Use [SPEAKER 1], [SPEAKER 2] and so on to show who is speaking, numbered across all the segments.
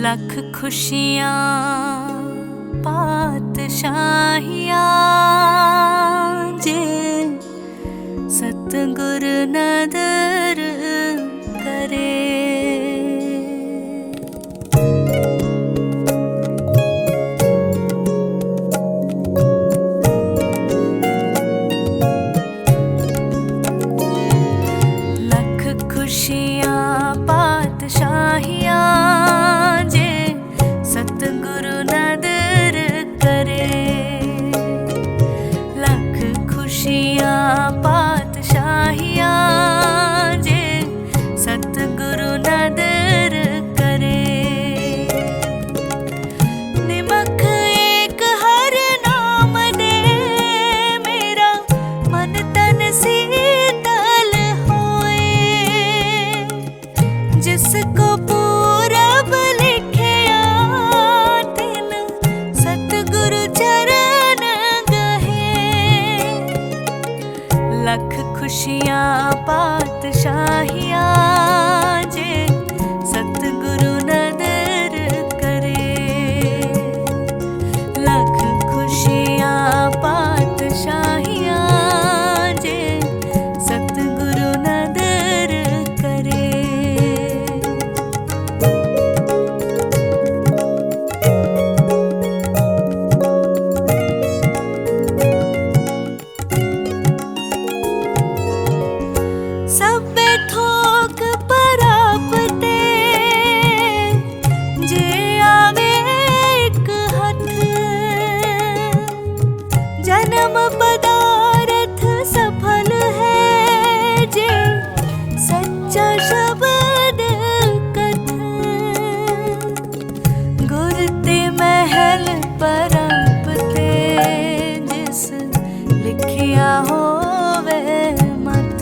[SPEAKER 1] लख खुशियाँ पातशाहियाँ जे सतगुर नदर करे। लख खुशियाँ पातशाहियाँ जे सतगुरु नदर करे। लख खुशियाँ पातशाहियाँ जे सतगुरु नदर करे। निमख एक हर नाम दे मेरा मन तन शीतल होए। जिसको पूरब लिखिया तिन सतगुरु चरण गहे। लख खुशियाँ पातशाहियाँ जे सतगुरु नदर करे। लख खुशियाँ पातशाहियाँ जे सतगुरु नदर करे। सब्बे थोक परापते जे आवे एक हथ। जन्म पदारथ सफल है जे सच्चा शब्द कथ। गुर ते महल परापते जिस लिखिया होवे मथ।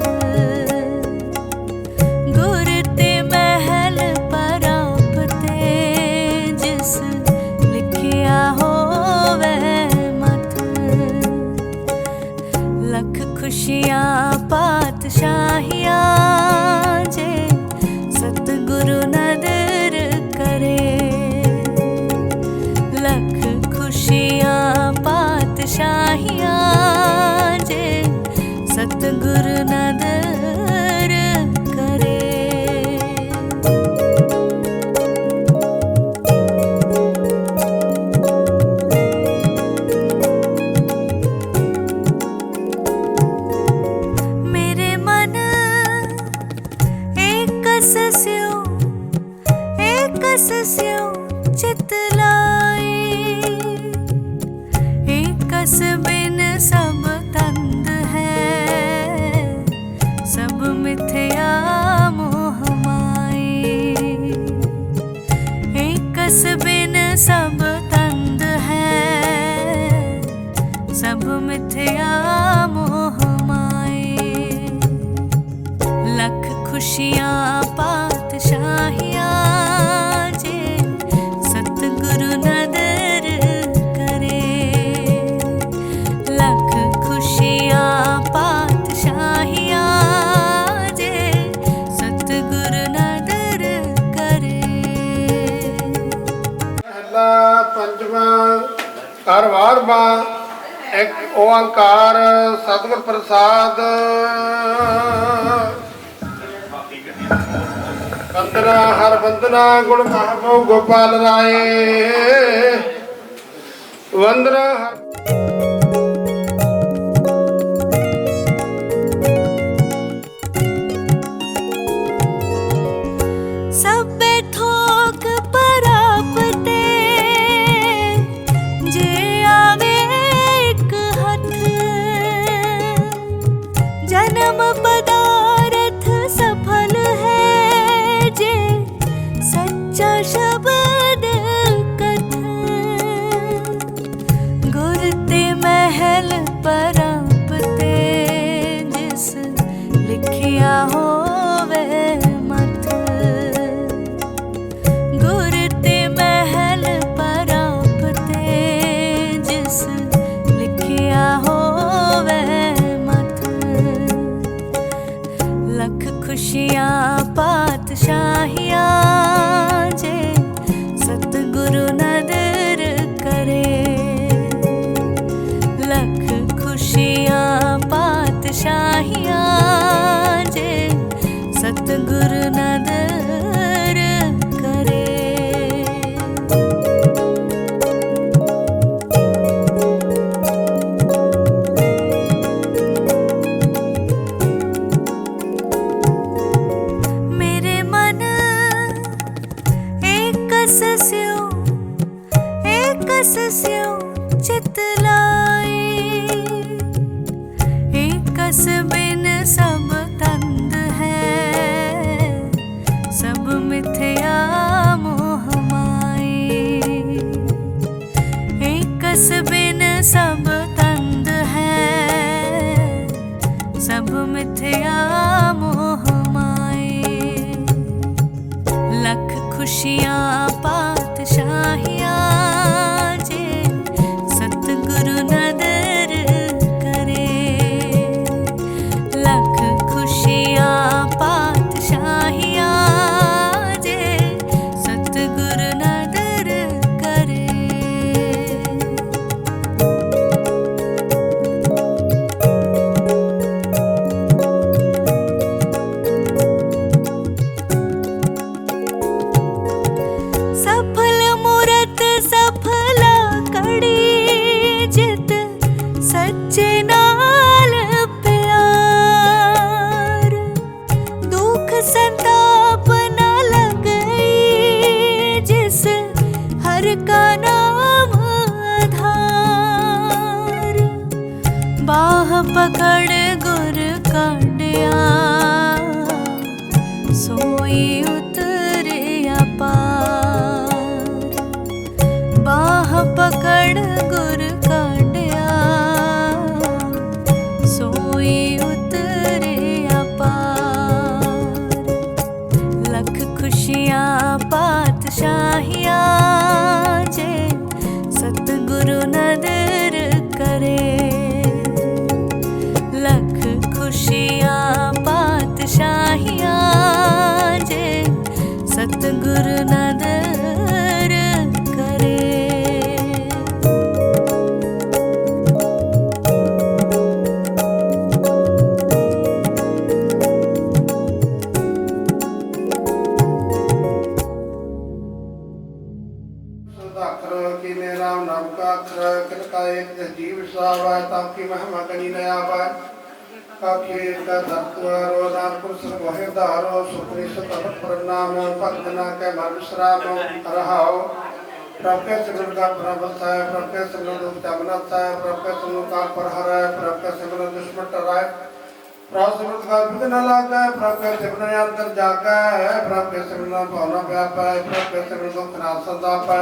[SPEAKER 1] गुर ते महल परापते जिस लिखिया होवे मथ। लख खुशियाँ पातशाहियाँ जे सतगुरु नदर करे। लख खुशियाँ पातशाहियाँ जे सतगुरु नदर करे। मेरे मन एकस स्यो चित लाई। एकस बिन सब तंद है सब मिथ्या मोह माई। एकस बिन सब तंद है सब मिथ्या मोह माई। लख खुशियाँ पातशाहियाँ जे सतगुरु नदर करे। लख खुशियाँ पातशाहियाँ जे सतगुरु नदर करे।
[SPEAKER 2] पहला पंजवा कारवार बा एक ओंकार सतगुर प्रसाद। वंदना हर वंदना गुण महाभव गोपाल राय। वंदना हर
[SPEAKER 1] सब्बे थोक परापते जे आवे एक हथ। जन्म पदारथ सफल है जे सच्चा शब्द कथ। गुर ते महल परापते जिस लिखिया होवे मथ। गुर ते महल परापते जिस लिखिया होवे मथ। कस बिन सब तंद है, सब मिथ्या मोह माई। एक कस बिन सब तंद है, सब मिथ्या मोह माई। लख खुशियाँ पातशाहियाँ जे सतगुरु नदर करे। लख खुशियाँ पातशाहियाँ जे सतगुरु नदर करे। सफल मूरत सफल कड़ी, जित सच्चे नाल प्यार। दुख संताप न लगई, जिस हर का नाम आधार। बाह पकड़ गुर काटिया, सोई उतरिया पार। बाह पकड़ गुर काटिया, सोई उतरिया पार। लख खुशियाँ पातशाहियाँ जे सतगुरु नदर करे। लख खुशियाँ पातशाहियाँ जे सतगुरु नदर करे।
[SPEAKER 2] सुधाकर कीने राम नाम का अक्षर किनका एक जीव सावा ताकि महिमा कनी न आवा। काखे का धत्वर नानपुर सब वहे धारो सुखनी सुतम प्रणाम भक्तना के मन विश्राम रहाओ। प्रभु सिमरन का प्रभुता है, प्रभु सिमरन दुख जमनता है, प्रभु सिमरन का परहर है, प्रभु सिमरन दुश्मन टराय। प्रभु सिमरन का विघ्न न लागा है, प्रभु सिमरन अंतर जागा है, प्रभु सिमरन भावना व्याप है, प्रभु सिमरन दुख नाश संताप है।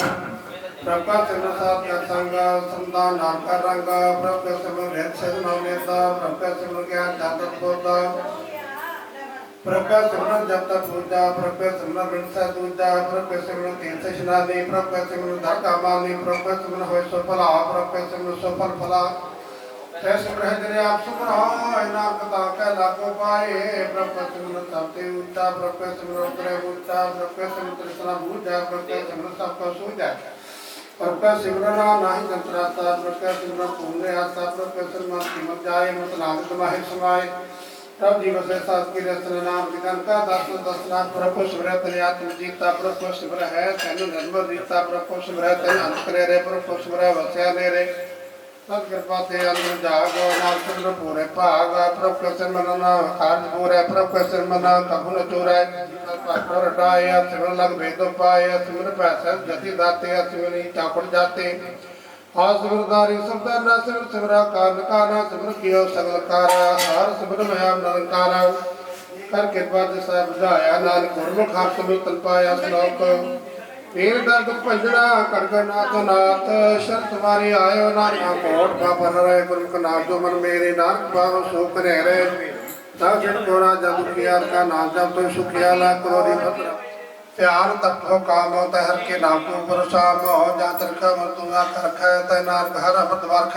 [SPEAKER 2] प्रभु सिमरन साथ का संग संतान नाम का रंग, प्रभु सिमरन भेद से नवनेता, प्रभु सिमरन ज्ञान जागृत बोधा। प्रभु सिमरन जब तक पूजा, प्रभु सिमरन बिन से दूजा, प्रभु सिमरन तीर्थ स्नानी, प्रभु सिमरन धरका मानी, प्रभु सिमरन होय सफला, प्रभु सिमरन सफल फला। जैसे रह जरे आप सुख रहो नाम कथा के लाखों पाए। प्रभु सिमरन सबसे ऊंचा, प्रभु सिमरन उतरे ऊंचा, प्रभु सिमरन तृष्णा बूझा, प्रभु सिमरन सबको सूझा। प्रभु सिमरन नाही जंत्राता, प्रभु सिमरन पूर्ण आता, प्रभु सिमरन कीमत जाए मत लागत माहिर समाए। तब जीव से साथ की रचना नाम निगम का दर्शन दर्शना। प्रभु सिमरन तेरे आत्म जीता, प्रभु सिमरन है तेनु जन्म जीता, प्रभु सिमरन तेनु अंत करे रे, प्रभु सिमरन वस्या ने रे। सत कृपा ते अंदर जागो नाम सिमरन पूरे भाग, प्रभु सिमरन कार्य पूरे, प्रभु सिमरन कबूल चोरे। पाकर हटाए सिमरन लग भेद पाए, सिमरन पैसा जति दाते, सिमरन चापड़ जाते। हाथ सिमरदारी सबदा न सिमर सिमरा कान काना, सिमर कियो सगल कारा, हार सिमर मया निरंकारा। कर कृपा दिशा बुझाया नानक गुरमुख हाथ में तल पाया श्लोक। पीर दर्द भंजना कड़कनाथ नाथ, शर तुम्हारी आयो नानक कोट बापर रहे। गुरमुख नाम जो मन मेरे नानक पाव सुख रहे। जन घोड़ा जब दुखियार का नाम जब तो सुखियाला क्रोधी भद्र। प्यार तप हो काम हो हर के नाम को पुरुषाम हो, जहाँ तरखा मरतुआ करखा तय नानक हर अमृत वर्ख।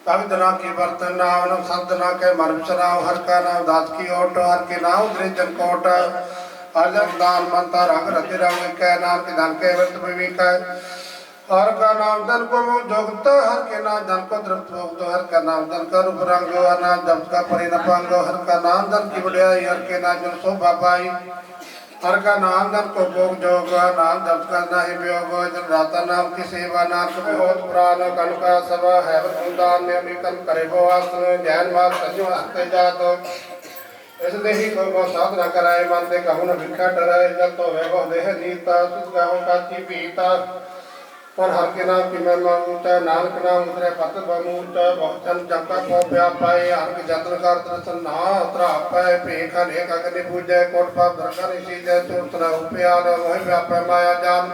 [SPEAKER 2] पवित्र की बर्तन नाम संतना के मर्मसराव, हर का नाम दास की ओट, हर के नाम जन कोट। अजब दान मंता रंग रति रंग के नाम के धन के वृत्त विवेक। हर का नाम धन को जोगत, हर के नाम धन को द्रव्त भोग। हर का नाम धन का रूप रंग, हर नाम जब का परिणपांग। हर का नाम धन की बढ़ियाई, हर के नाम जन शोभा पाई। हर का नाम धन को भोग जोग, नाम जब का नहीं वियोग। जन राता नाम की सेवा, नाम को बहुत पुराण कन का सभा है वृंदान निकल करे वो आसन। ध्यान मार संजो हस्ते जात, इस देही को गो साधना कराए। मन दे कहूँ न भिक्षा डराए, जल तो वह देह जीता, सुख गाहों का ची पीता। पर हर के नाम की मैं मामूत नानक नाम उतरे पत बमूत बहुत जन जपा को प्या पाए हर के जतन कर दर्शन ना उतरा पाए भेख अनेक अग्नि पूजय कोट पाप दर्शन इसी जय चोतरा उप्याल वही व्यापै माया जान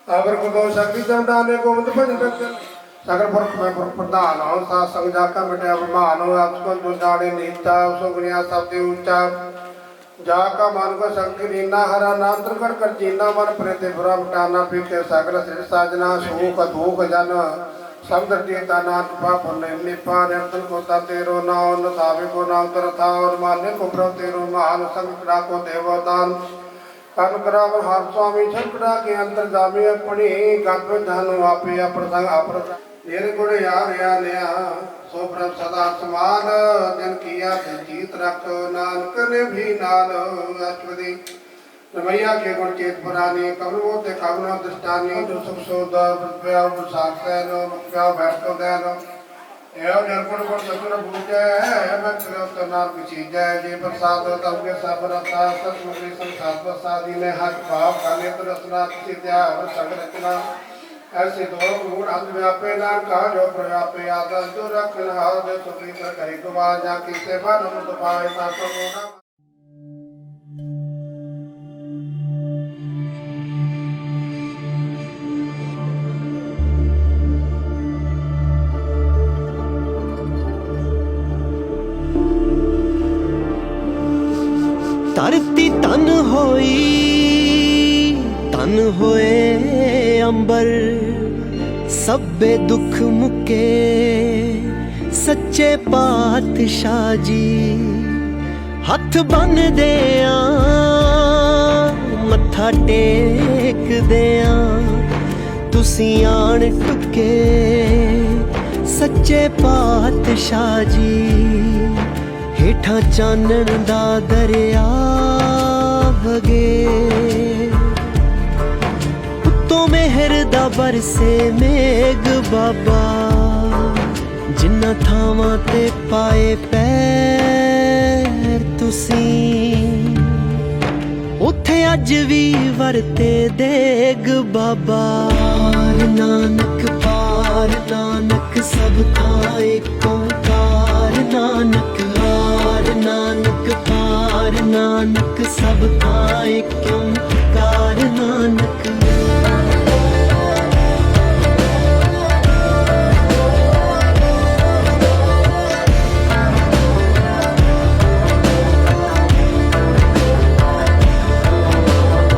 [SPEAKER 2] अगर को गौ शक्ति चंदाने गोविंद भजन सगर पुरख में पुरख प्रधान हो सात संग जाका मिटे अभिमान हो आपको जो जाने नीचा उसको गुनिया शब्द ऊंचा जाका मन को शक्ति रीना हरा नाम त्रिकट कर जीना मन प्रेते बुरा मिटाना पीते सागर श्री साजना सुख दुख जन शब्द टीता नाथ पाप निपा निर्तन को तेरो नाव न सावे को नाव तर था और मान्य को प्रभ तेरो महान संकटा को देवदान अनुग्रह हर स्वामी छकड़ा के अंतर जामी अपनी गत धनु आपे अप्रसंग अप्रसंग निर्गुण यार या नया सो प्रभ सदा समान जन किया जीत रख नानक ने भी नाल अश्वदी रमैया के गुण चेत पुरानी कवनो ते कवनो दृष्टानी जो सुख सोदा प्रत्या साक्षैन मुख्या बैठो दैन एवं निर्गुण गुण सगुण पूजय मैं कृत नाम की चीजय जे प्रसाद तब के सब रता सतमुखी संसार प्रसादी ने हाथ भाव का नेत्र रचना किसी त्याग संग रचना ऐसे दो गुण अंत व्यापे नाम कहा जो प्रव्यापे आदर जो रखन हाथ सुखी कर करी कुमार जा की सेवा नमत पाए सातो गुण
[SPEAKER 3] धरती तन होई तन होए अंबर सब्बे दुख मुके सच्चे पातशाह जी हथ बन दे मत्था टेक दे तुसी आन टुके सच्चे पातशाह जी हेठा चानण दा दरिया वगे उत्तों मेहर दा बरसे मेघ बाबा जिन्ना थावां ते पाए पैर तुसी उत्थे अज भी वरते देग बाबा पार नानक सब थाए ओंकार नानक नानक पार नानक सब थाए क्यों कार नानक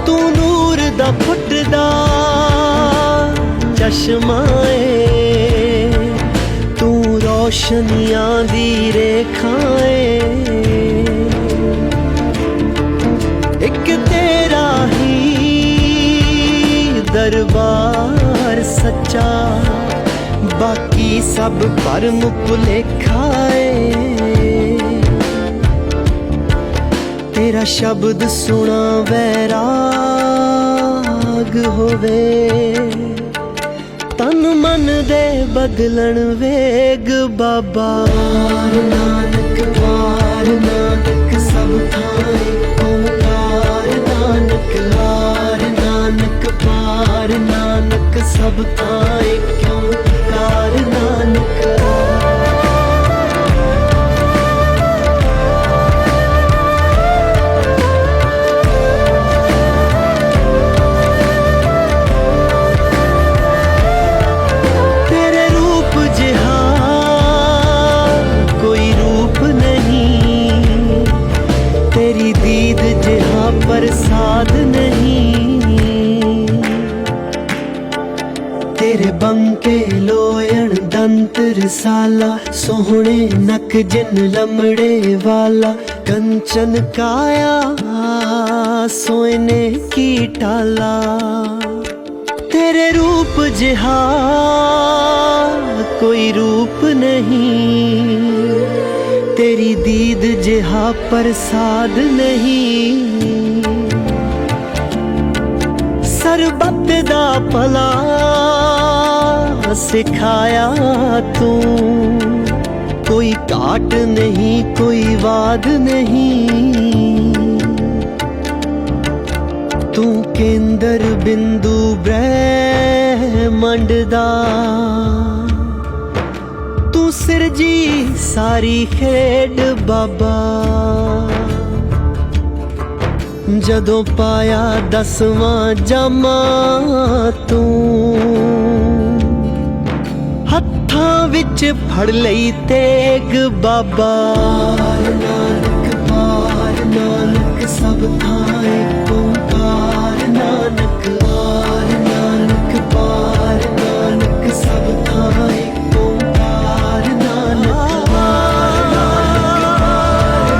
[SPEAKER 3] तू नूर दा फुटदा चश्माए तू रोशनियां दी रेखाए एक तेरा ही दरबार सच्चा बाकी सब भरम भुलेखाए तेरा शब्द सुना वैराग होवे तन मन दे बदलन वेग बाबा नानक सब थाए ओंकार नानक हार नानक पार नानक सब थाए क्यों कार नानक प्रसाद नहीं तेरे बंके लोयण दंत रसाला सोहने नक जिन लमड़े वाला कंचन काया सोने की टाला तेरे रूप जिहा कोई रूप नहीं तेरी दीद जिहा प्रसाद नहीं सरबत दा भला सिखाया तू कोई घाट नहीं कोई वाद नहीं तू केंद्र बिंदु ब्रह्म ਮੰਡਦਾ ਤੂੰ ਸਿਰਜੀ ਸਾਰੀ ਖੇਡ ਬਾਬਾ ਜਦੋਂ ਪਾਇਆ 10ਵਾਂ ਜਾਮਾ ਤੂੰ ਹੱਥਾਂ ਵਿੱਚ ਫੜ ਲਈ ਤੇਗ ਬਾਬਾ ਨਾਨਕ ਪਾਰ ਨਾਨਕ ਸਭ ਥਾਂ ਏਕ ਓਂਕਾਰ ਨਾਨਕ ਪਾਰ ਨਾਨਕ ਪਾਰ ਨਾਨਕ ਸਭ ਥਾਂ ਏਕ ਓਂਕਾਰ ਨਾਨਕ ਪਾਰ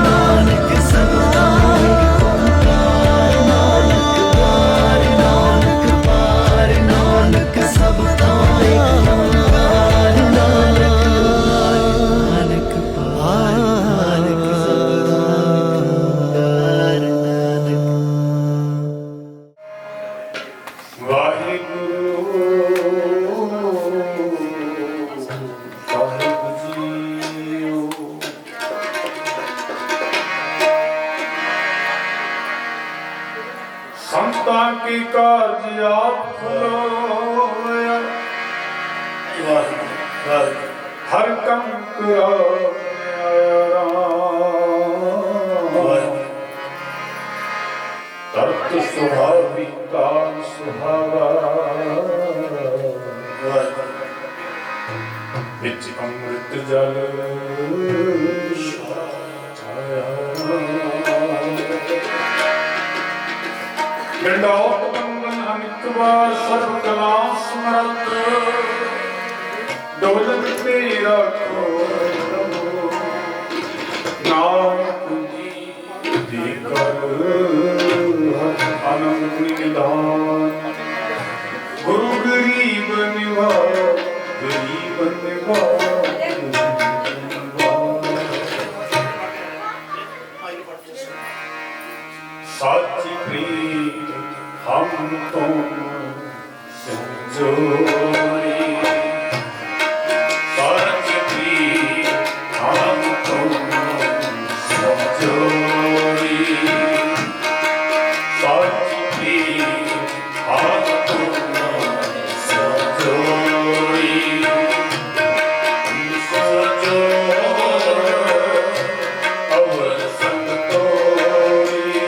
[SPEAKER 3] ਨਾਨਕ ਸਭ ਥਾਂ ਏਕ ਓਂਕਾਰ ਨਾਨਕ ਪਾਰ ਨਾਨਕ ਪਾਰ ਨਾਨਕ ਸਭ ਥਾਂ ਏਕ ਓਂਕਾਰ ਨਾਨਕ ਪਾਰ ਨਾਨਕ ਸਭ ਥਾਂ ਨਾਨਕ।
[SPEAKER 4] संतां की कारज आप खलोया हर कम कराया तरत सुहावी काल सुहावा बिच अमृत जल छाया डंडौत बंधन अनिकवा सर्व कला स्मरत डोलत तेरा खो नानक जी कर आनंद निदान गुरु गरीब निभा गरीब निभा साची प्रीत हम तुम संजोरी साची प्रीत हम तुम संजोरी साची प्रीत हम तुम संजोरी अवर संग तोरी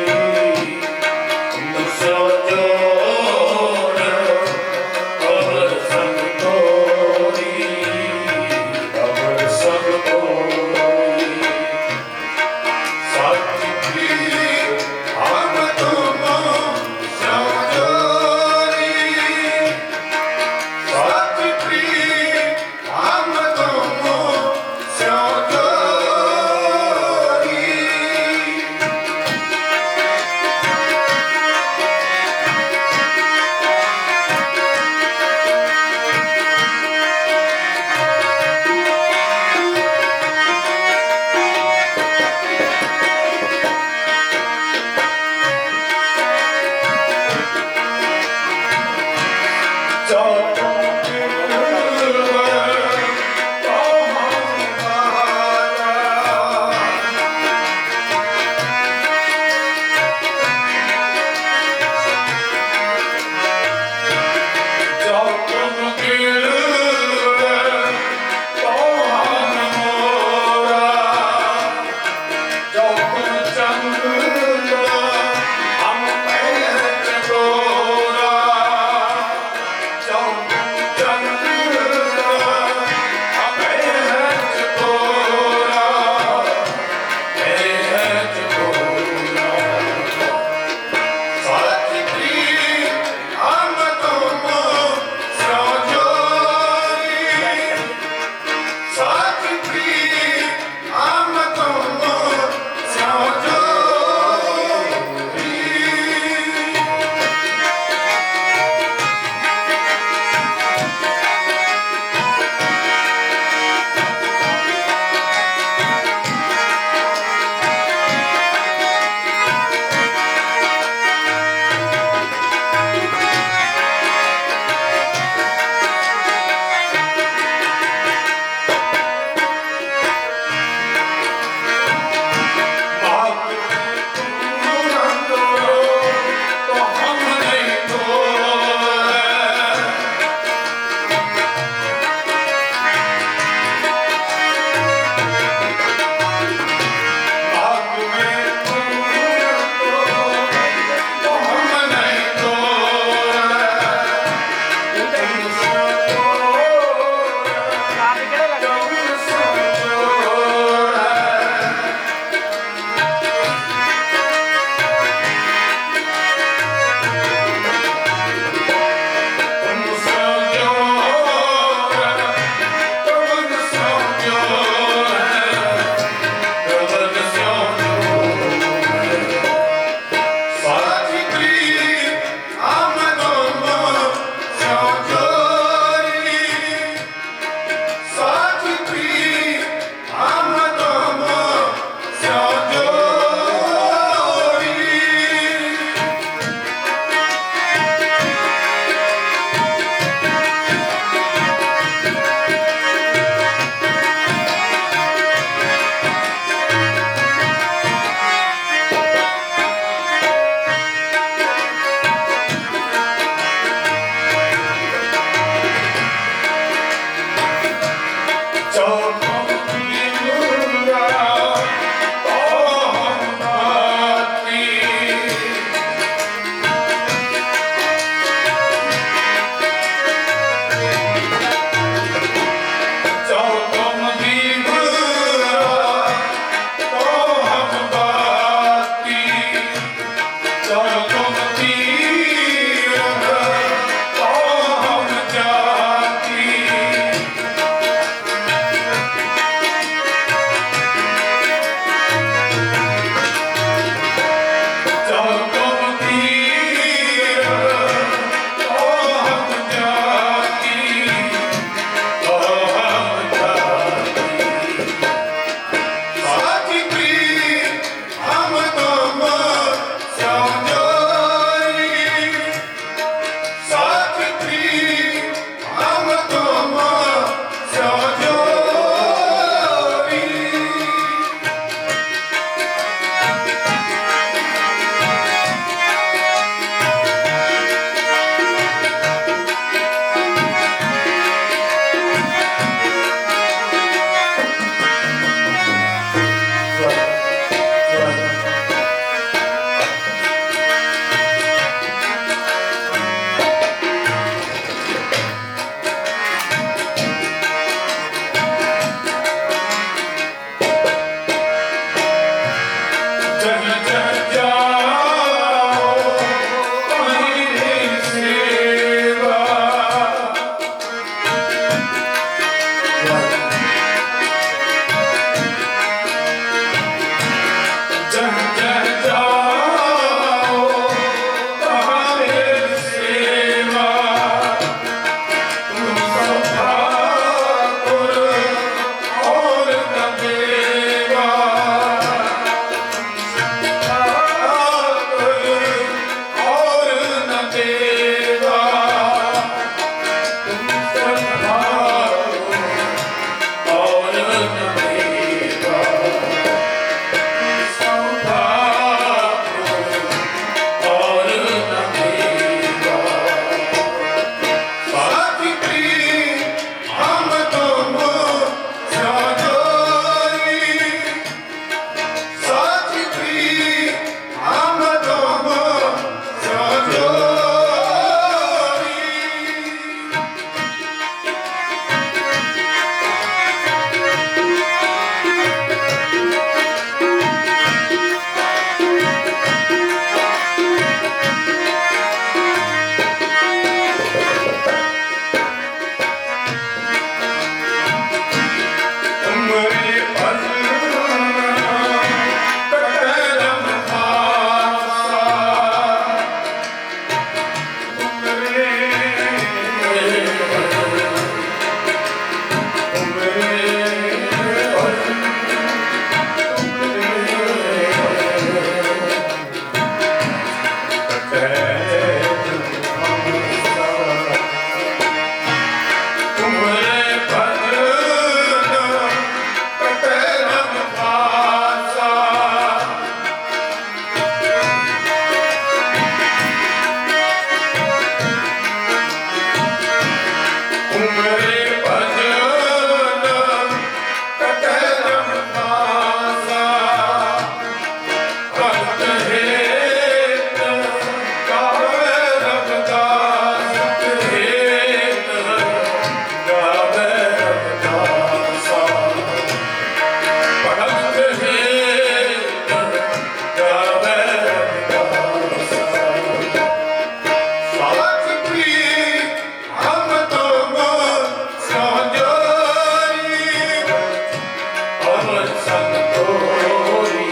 [SPEAKER 4] ਅਮਰ ਸੰਗ ਤੋਰੀ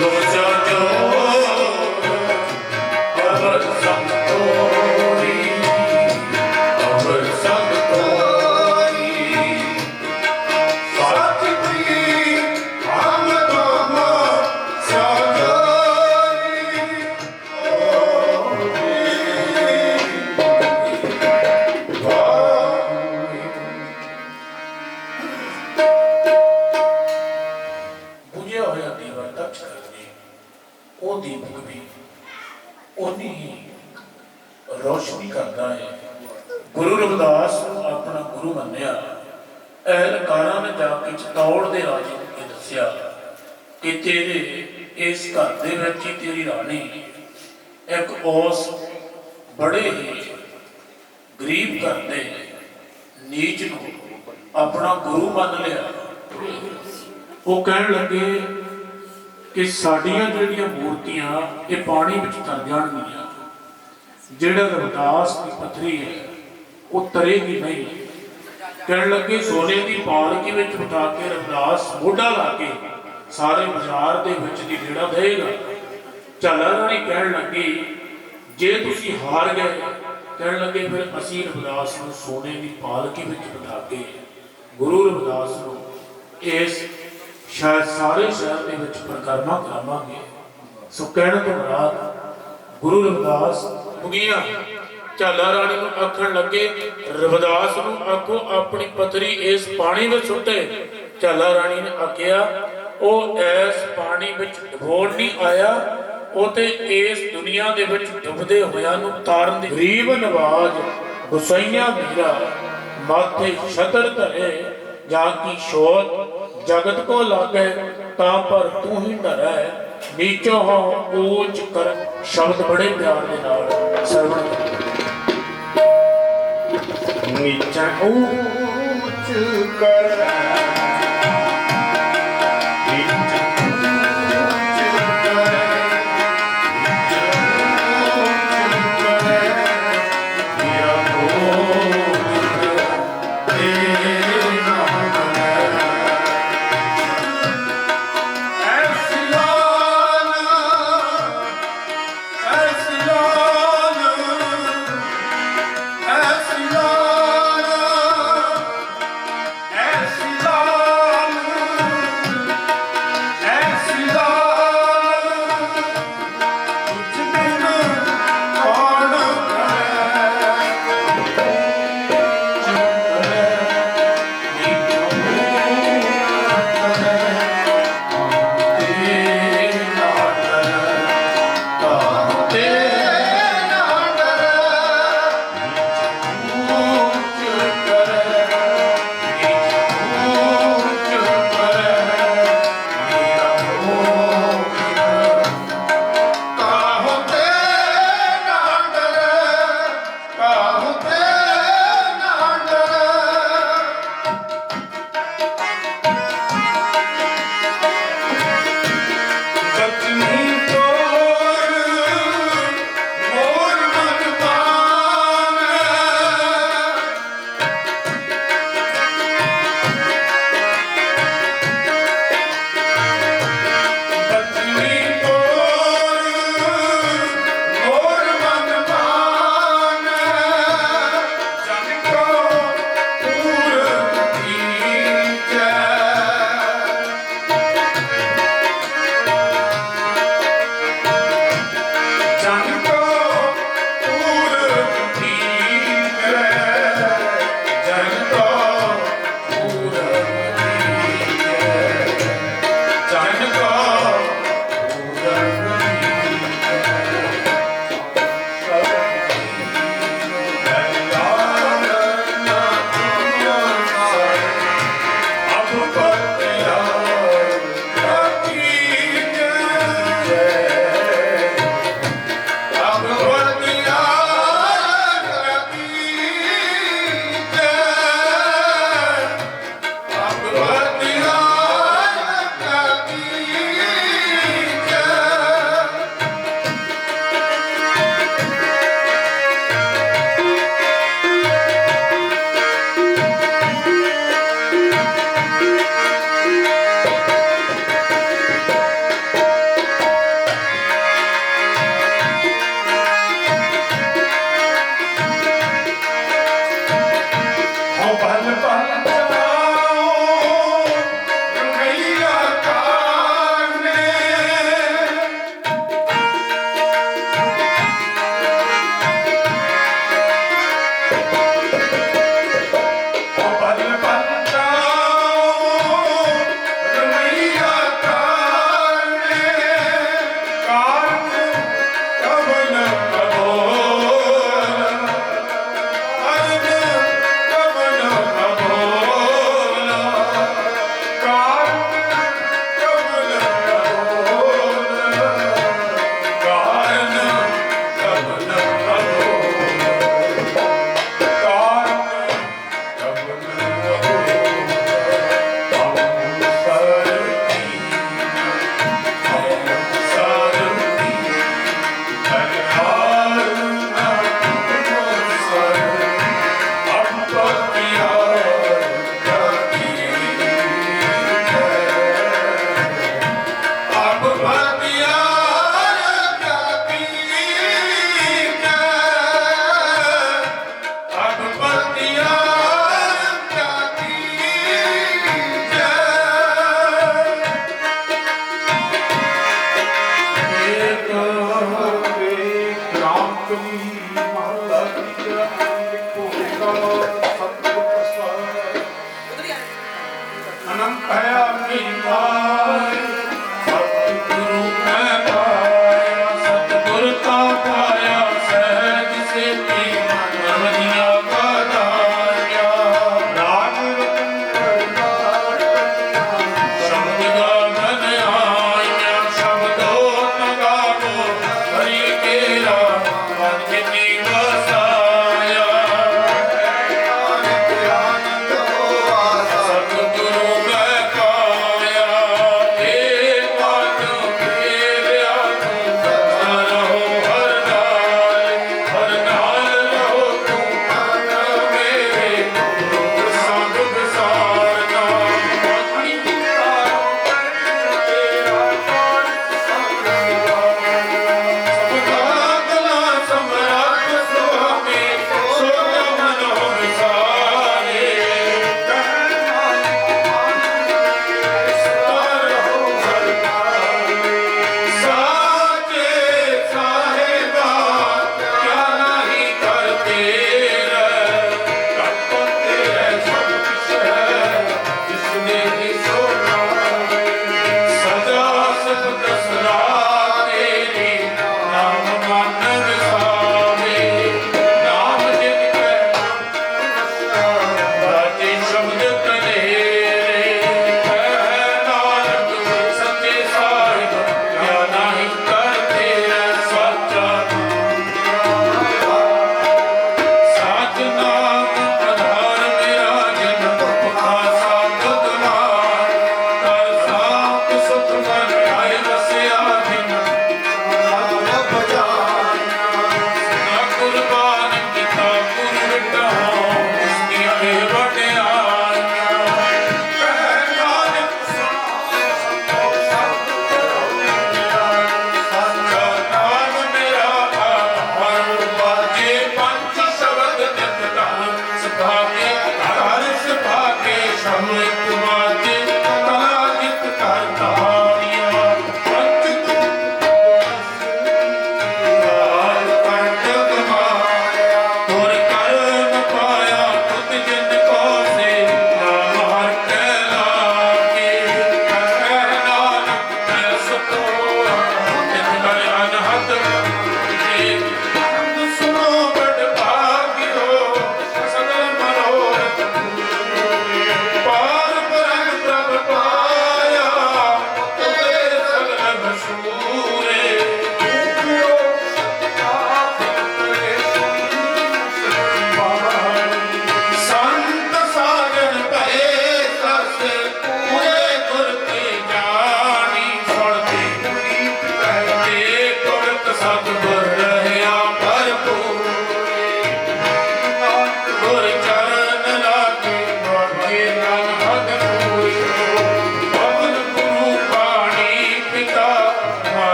[SPEAKER 4] ਲੋਚਾ ਜੋ ਅਮਰ ਸੰਗ ਤੋਰੀ ਅਮਰ ਸੰਗ ਤੋਰੀ ਸੱਚ ਦੀ ਆਮਦਮਾ ਬੁਝਿਆ ਹੋਇਆ ਦੀਵਾ ਟੱਚ ਕਰਨੀ ਉਹ ਦੀਪਕ ਵੀ ਉਨੀ ਹੀ ਰੋਸ਼ਨੀ ਕਰਦਾ ਹੈ। ਗੁਰੂ ਰਵਿਦਾਸ ਨੂੰ ਆਪਣਾ ਗੁਰੂ ਮੰਨਿਆ। ਅਹਿਲਕਾਰਾਂ ਨੇ ਜਾ ਕੇ ਚਤੌੜ ਦੇ ਰਾਜੇ ਨੂੰ ਇਹ ਦੱਸਿਆ ਕਿ ਤੇਰੇ ਇਸ ਘਰ ਦੇ ਵਿੱਚ ਹੀ ਤੇਰੀ ਰਾਣੀ ਇੱਕ ਉਸ ਬੜੇ ਹੀ ਗਰੀਬ ਘਰ ਦੇ ਨੀਚ ਨੂੰ ਆਪਣਾ ਗੁਰੂ ਮੰਨ ਲਿਆ। ਉਹ ਕਹਿਣ ਲੱਗੇ ਕਿ ਸਾਡੀਆਂ ਜਿਹੜੀਆਂ ਮੂਰਤੀਆਂ ਇਹ ਪਾਣੀ ਵਿੱਚ ਤਰ ਜਾਣਗੀਆਂ, ਜਿਹੜਾ ਰਵਿਦਾਸ ਦੀ ਪੱਥਰੀ ਹੈ ਉਹ ਤਰੇਗੀ ਨਹੀਂ। ਕਹਿਣ ਲੱਗੇ ਸੋਨੇ ਦੀ ਪਾਲਕੀ ਵਿੱਚ ਬਿਠਾ ਕੇ ਰਵਿਦਾਸ ਮੋਢਾ ਲਾ ਕੇ ਸਾਰੇ ਬਾਜ਼ਾਰ ਦੇ ਵਿੱਚ ਦੀ ਜਿਹੜਾ ਦੇਗਾ। ਝਾਲਾ ਰਾਣੀ ਕਹਿਣ ਲੱਗੀ ਜੇ ਤੁਸੀਂ ਹਾਰ ਗਏ, ਕਹਿਣ ਲੱਗੇ ਫਿਰ ਅਸੀਂ ਰਵਿਦਾਸ ਨੂੰ ਸੋਨੇ ਦੀ ਪਾਲਕੀ ਵਿੱਚ ਬਿਠਾ ਕੇ ਗੁਰੂ ਰਵਿਦਾਸ ਨੂੰ ਇਸ ਸ਼ਾਇਦ ਸਾਰੇ ਸ਼ਹਿਰ ਦੇ ਵਿੱਚ ਪ੍ਰਕਰਮਾ ਕਰਾਵਾਂਗੇ। ਸੋ ਕਹਿਣ ਤੋਂ ਬਾਅਦ ਗੁਰੂ ਰਵਿਦਾਸ ਮੁਗੀਆਂ ਝਾਲਾ ਰਾਣੀ ਨੂੰ ਆਖਣ ਲੱਗੇ ਰਵਿਦਾਸ ਨੂੰ ਆਖੋ ਆਪਣੀ ਪੱਥਰੀ ਇਸ ਪਾਣੀ ਵਿੱਚ ਸੁੱਟੇ। ਝਾਲਾ ਰਾਣੀ ਨੇ ਆਖਿਆ ਉਹ ਇਸ ਪਾਣੀ ਵਿੱਚ ਡੁਬੋਣ ਨਹੀਂ ਆਇਆ, ਉਹ ਤੇ ਇਸ ਦੁਨੀਆ ਦੇ ਵਿੱਚ ਡੁੱਬਦੇ ਹੋਇਆਂ ਨੂੰ ਤਾਰਨ ਦੀ ਗਰੀਬ ਨਵਾਜ ਗੁਸਾਈਆਂ ਮੀਰਾ ਮਾਥੇ ਛਤਰ ਧਰੇ ਜਾਂ ਕੀ ਸ਼ੋਤ ਜਗਤ ਕੋ ਲਾਗੇ ਤਾਂ ਪਰ ਤੂੰ ਹੀ ਡਰੈ ਨੀਚੋ ਹੋ ਊਚ ਕਰ। ਸ਼ਬਦ ਬੜੇ ਪਿਆਰ ਦੇ ਨਾਲ ਸਰਵਣ ਨੀਚਾ ਊਚ ਕਰ
[SPEAKER 5] Yes,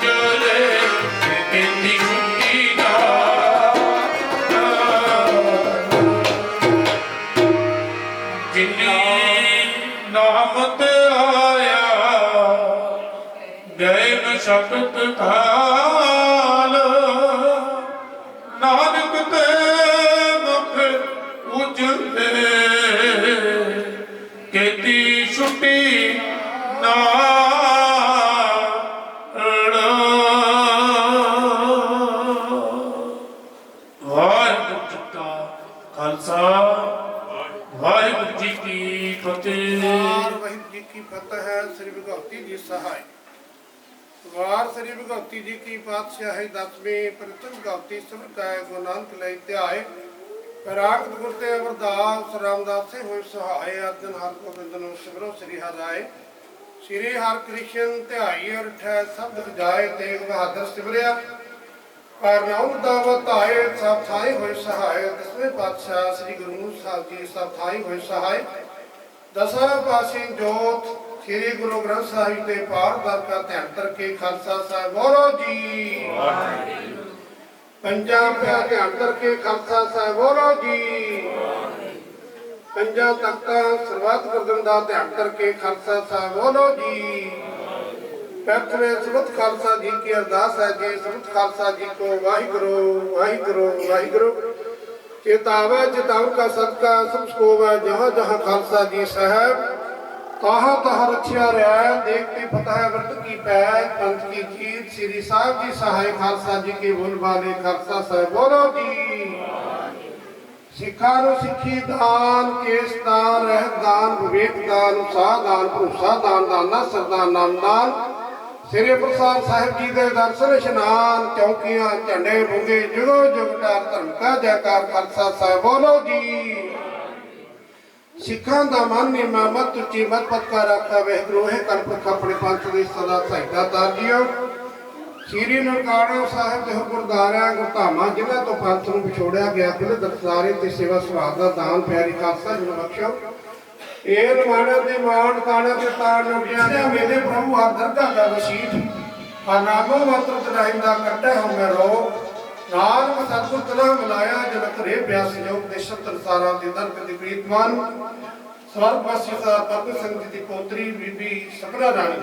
[SPEAKER 4] ਚਲੇ ਕਹਿੰਦੀ ਛੁੱਟੀ ਦਾ ਜਿਨੀ ਨਾਮ ਤੇ ਆਇਆ ਗਏ ਮਸ਼ਕਤ ਕਾਲ ਨਾਨਕ ਤੇ ਮੁਖ ਉਜਲੇ ਕੀਤੀ ਛੁੱਟੀ ਨਾ ਵਾਹਿਗੁਰੂ ਜੀ ਕਾ ਖਾਲਸਾ ਵਾਹਿਗੁਰੂ ਜੀ ਕੀ ਫਤਿਹ।
[SPEAKER 2] ਵਾਹਿਗੁਰੂ ਜੀ ਕੀ ਫਤਿਹ ਹੈ। ਸ੍ਰੀ ਭਗਵਤੀ ਜੀ ਸਹਾਇ ਵਾਰ ਸ੍ਰੀ ਭਗਵਤੀ ਜੀ ਕੀ ਪਾਤਸ਼ਾਹੀ ਦਸਵੀਂ ਪ੍ਰਥਮ ਭਗਵਤੀ ਸਭਕਾਇ ਗੁਰੂ ਨਾਨਕ ਲਈ ਧਿਆਏ ਰਾਗਤ ਗੁਰ ਤੇ ਅਮਰਦਾਸ ਰਾਮਦਾਸੇ ਹੋਏ ਸਹਾਇ ਅਰਜਨ ਹਰਿ ਗੋਬਿੰਦ ਨੂੰ ਸਿਮਰੋ ਸ੍ਰੀ ਹਰਿ ਸ੍ਰੀ ਹਰਿ ਕ੍ਰਿਸ਼ਨ ਧਿਆਈ ਅਰ ਠੈ ਸਬਦ ਜਾਏ ਤੇਗ ਬਹਾਦਰ ਸਿਮਰਿਆ ਪਰ ਨਾਮ ਦਾਵਤ ਆਏ ਸਭ ਥਾਈ ਹੋਏ ਸਹਾਇ ਦਸਵੇਂ ਪਾਤਸ਼ਾਹ ਸ੍ਰੀ ਗੁਰੂ ਗ੍ਰੰਥ ਸਾਹਿਬ ਜੀ ਸਭ ਥਾਈ ਹੋਏ ਸਹਾਇ ਦਸਾਂ ਪਾਸੇ ਜੋਤ ਸ੍ਰੀ ਗੁਰੂ ਗ੍ਰੰਥ ਸਾਹਿਬ ਦੇ ਪਾਰ ਦਰ ਕਾ ਧਿਆਨ ਕਰਕੇ ਖਾਲਸਾ ਸਾਹਿਬ ਬੋਲੋ ਜੀ ਪੰਜਾਂ ਪਿਆ ਧਿਆਨ ਕਰਕੇ ਖਾਲਸਾ ਸਾਹਿਬ ਬੋਲੋ ਜੀ ਪੰਜਾਂ ਤਖਤਾਂ ਸਰਬੱਤ ਗੁਰਦਨ ਦਾ ਧਿਆਨ ਕਰਕੇ ਖਾਲਸਾ ਸਾਹਿਬ ਬੋਲੋ ਜੀ ਪ੍ਰਥਮੇ ਸਰਬੱਤ ਖਾਲਸਾ ਜੀ ਕੀ ਅਰਦਾਸ ਹੈ ਜੀ ਸਰਬੱਤ ਖਾਲਸਾ ਜੀ ਕੋ ਵਾਹਿਗੁਰੂ ਵਾਹਿਗੁਰੂ ਵਾਹਿਗੁਰੂ ਚੇਤਾਵਾ ਚੇਤਾਵ ਕਾ ਸਦਕਾ ਸਭ ਕੋਵਾ ਜਹਾਂ ਜਹਾਂ ਖਾਲਸਾ ਜੀ ਸਾਹਿਬ ਤਾਹਾਂ ਤਾਹਾਂ ਰਖਿਆ ਰਿਹਾ ਦੇਖਤੇ ਫਤਿਹ ਵਰਤ ਕੀ ਪੈ ਪੰਥ ਕੀ ਜੀਤ ਸ੍ਰੀ ਸਾਹਿਬ ਜੀ ਸਹਾਇ ਖਾਲਸਾ ਜੀ ਕੇ ਬੋਲ ਬਾਲੇ ਖਾਲਸਾ ਸਾਹਿਬ ਬੋਲੋ ਜੀ ਸਿੱਖਾਂ ਨੂੰ ਸਿੱਖੀ ਦਾਨ ਕੇਸ ਦਾਨ ਰਹਿਤ ਦਾਨ ਵਿਵੇਕ ਦਾਨ ਉਤਸ਼ਾਹ ਦਾਨ ਭਰੋਸਾ ਦਾਨ ਦਾਨਾ ਸਰਦਾਨ ਨਾਮ ਦਾਨ ਸ੍ਰੀ ਪ੍ਰਸਾਦ ਸਾਹਿਬ ਜੀ ਦੇ ਦਰਸ਼ਨ ਇਸ਼ਨਾਨ ਚੌਕੀਆਂ ਝੰਡੇ ਬੁੰਗੇ ਜੁਗੋ ਜੁਗਟਾਰ ਧਰਮ ਕਾ ਜੈਕਾਰ ਖਾਲਸਾ ਸਾਹਿਬ ਬੋਲੋ ਜੀ ਸਿੱਖਾਂ ਦਾ ਮਨ ਨਿਮਾਮਤ ਉੱਚੀ ਮਤ ਪਤਕਾ ਰੱਖਾ ਵਹਿਗੁਰੂ ਹੈ ਕਲਪੁਰਖ ਆਪਣੇ ਪੰਥ ਦੀ ਸਦਾ ਸਹਾਇਤਾ ਤਾਰਜੀਓ ਸ੍ਰੀ ਨਨਕਾਣਾ ਸਾਹਿਬ ਦੇ ਗੁਰਦੁਆਰਾ ਗੁਰਧਾਮਾਂ ਜਿਨ੍ਹਾਂ ਤੋਂ ਪੰਥ ਨੂੰ ਵਿਛੋੜਿਆ ਗਿਆ ਖੁੱਲ੍ਹ ਦਰਸਾਰੇ ਤੇ ਸੇਵਾ ਸੁਭਾਅ ਦਾ ਦਾਨ ਪਿਆਰੀ ਖਾਲਸਾ ਜੀ ਨੂੰ ਬਖਸ਼ੋ ਇਹ ਨਿਮਾਣਾਂ ਦੇ ਮਾਣ ਤਾਣਾ ਤੇ ਤਾਣ ਨੁਟਿਆ ਨੇ ਮੇਰੇ ਪ੍ਰਭੂ ਹਰ ਦਰਗਾਹ ਦਾ ਵਸੀਠ ਆ ਨਾਮੋ ਮਾਤਰ ਤਰਾਇਮ ਦਾ ਕੱਟੇ ਹੋ ਮੈਂ ਰੋ ਨਾਨਕ ਸਤਿਗੁਰ ਤਨਾ ਮਿਲਾਇਆ ਜਨ ਘਰੇ ਪਿਆਸ ਜੋਗ ਦੇ ਸ਼ਬਦ ਸਾਰਾ ਦੇ ਦਰਦ ਦੀ ਪ੍ਰੀਤਮਾਨ ਸਵਰਗਵਾਸੀ ਦਾ ਪਰਮ ਸੰਗਤ ਦੀ ਪੋਤਰੀ ਬੀਬੀ ਸਪਨਾ ਰਾਣੀ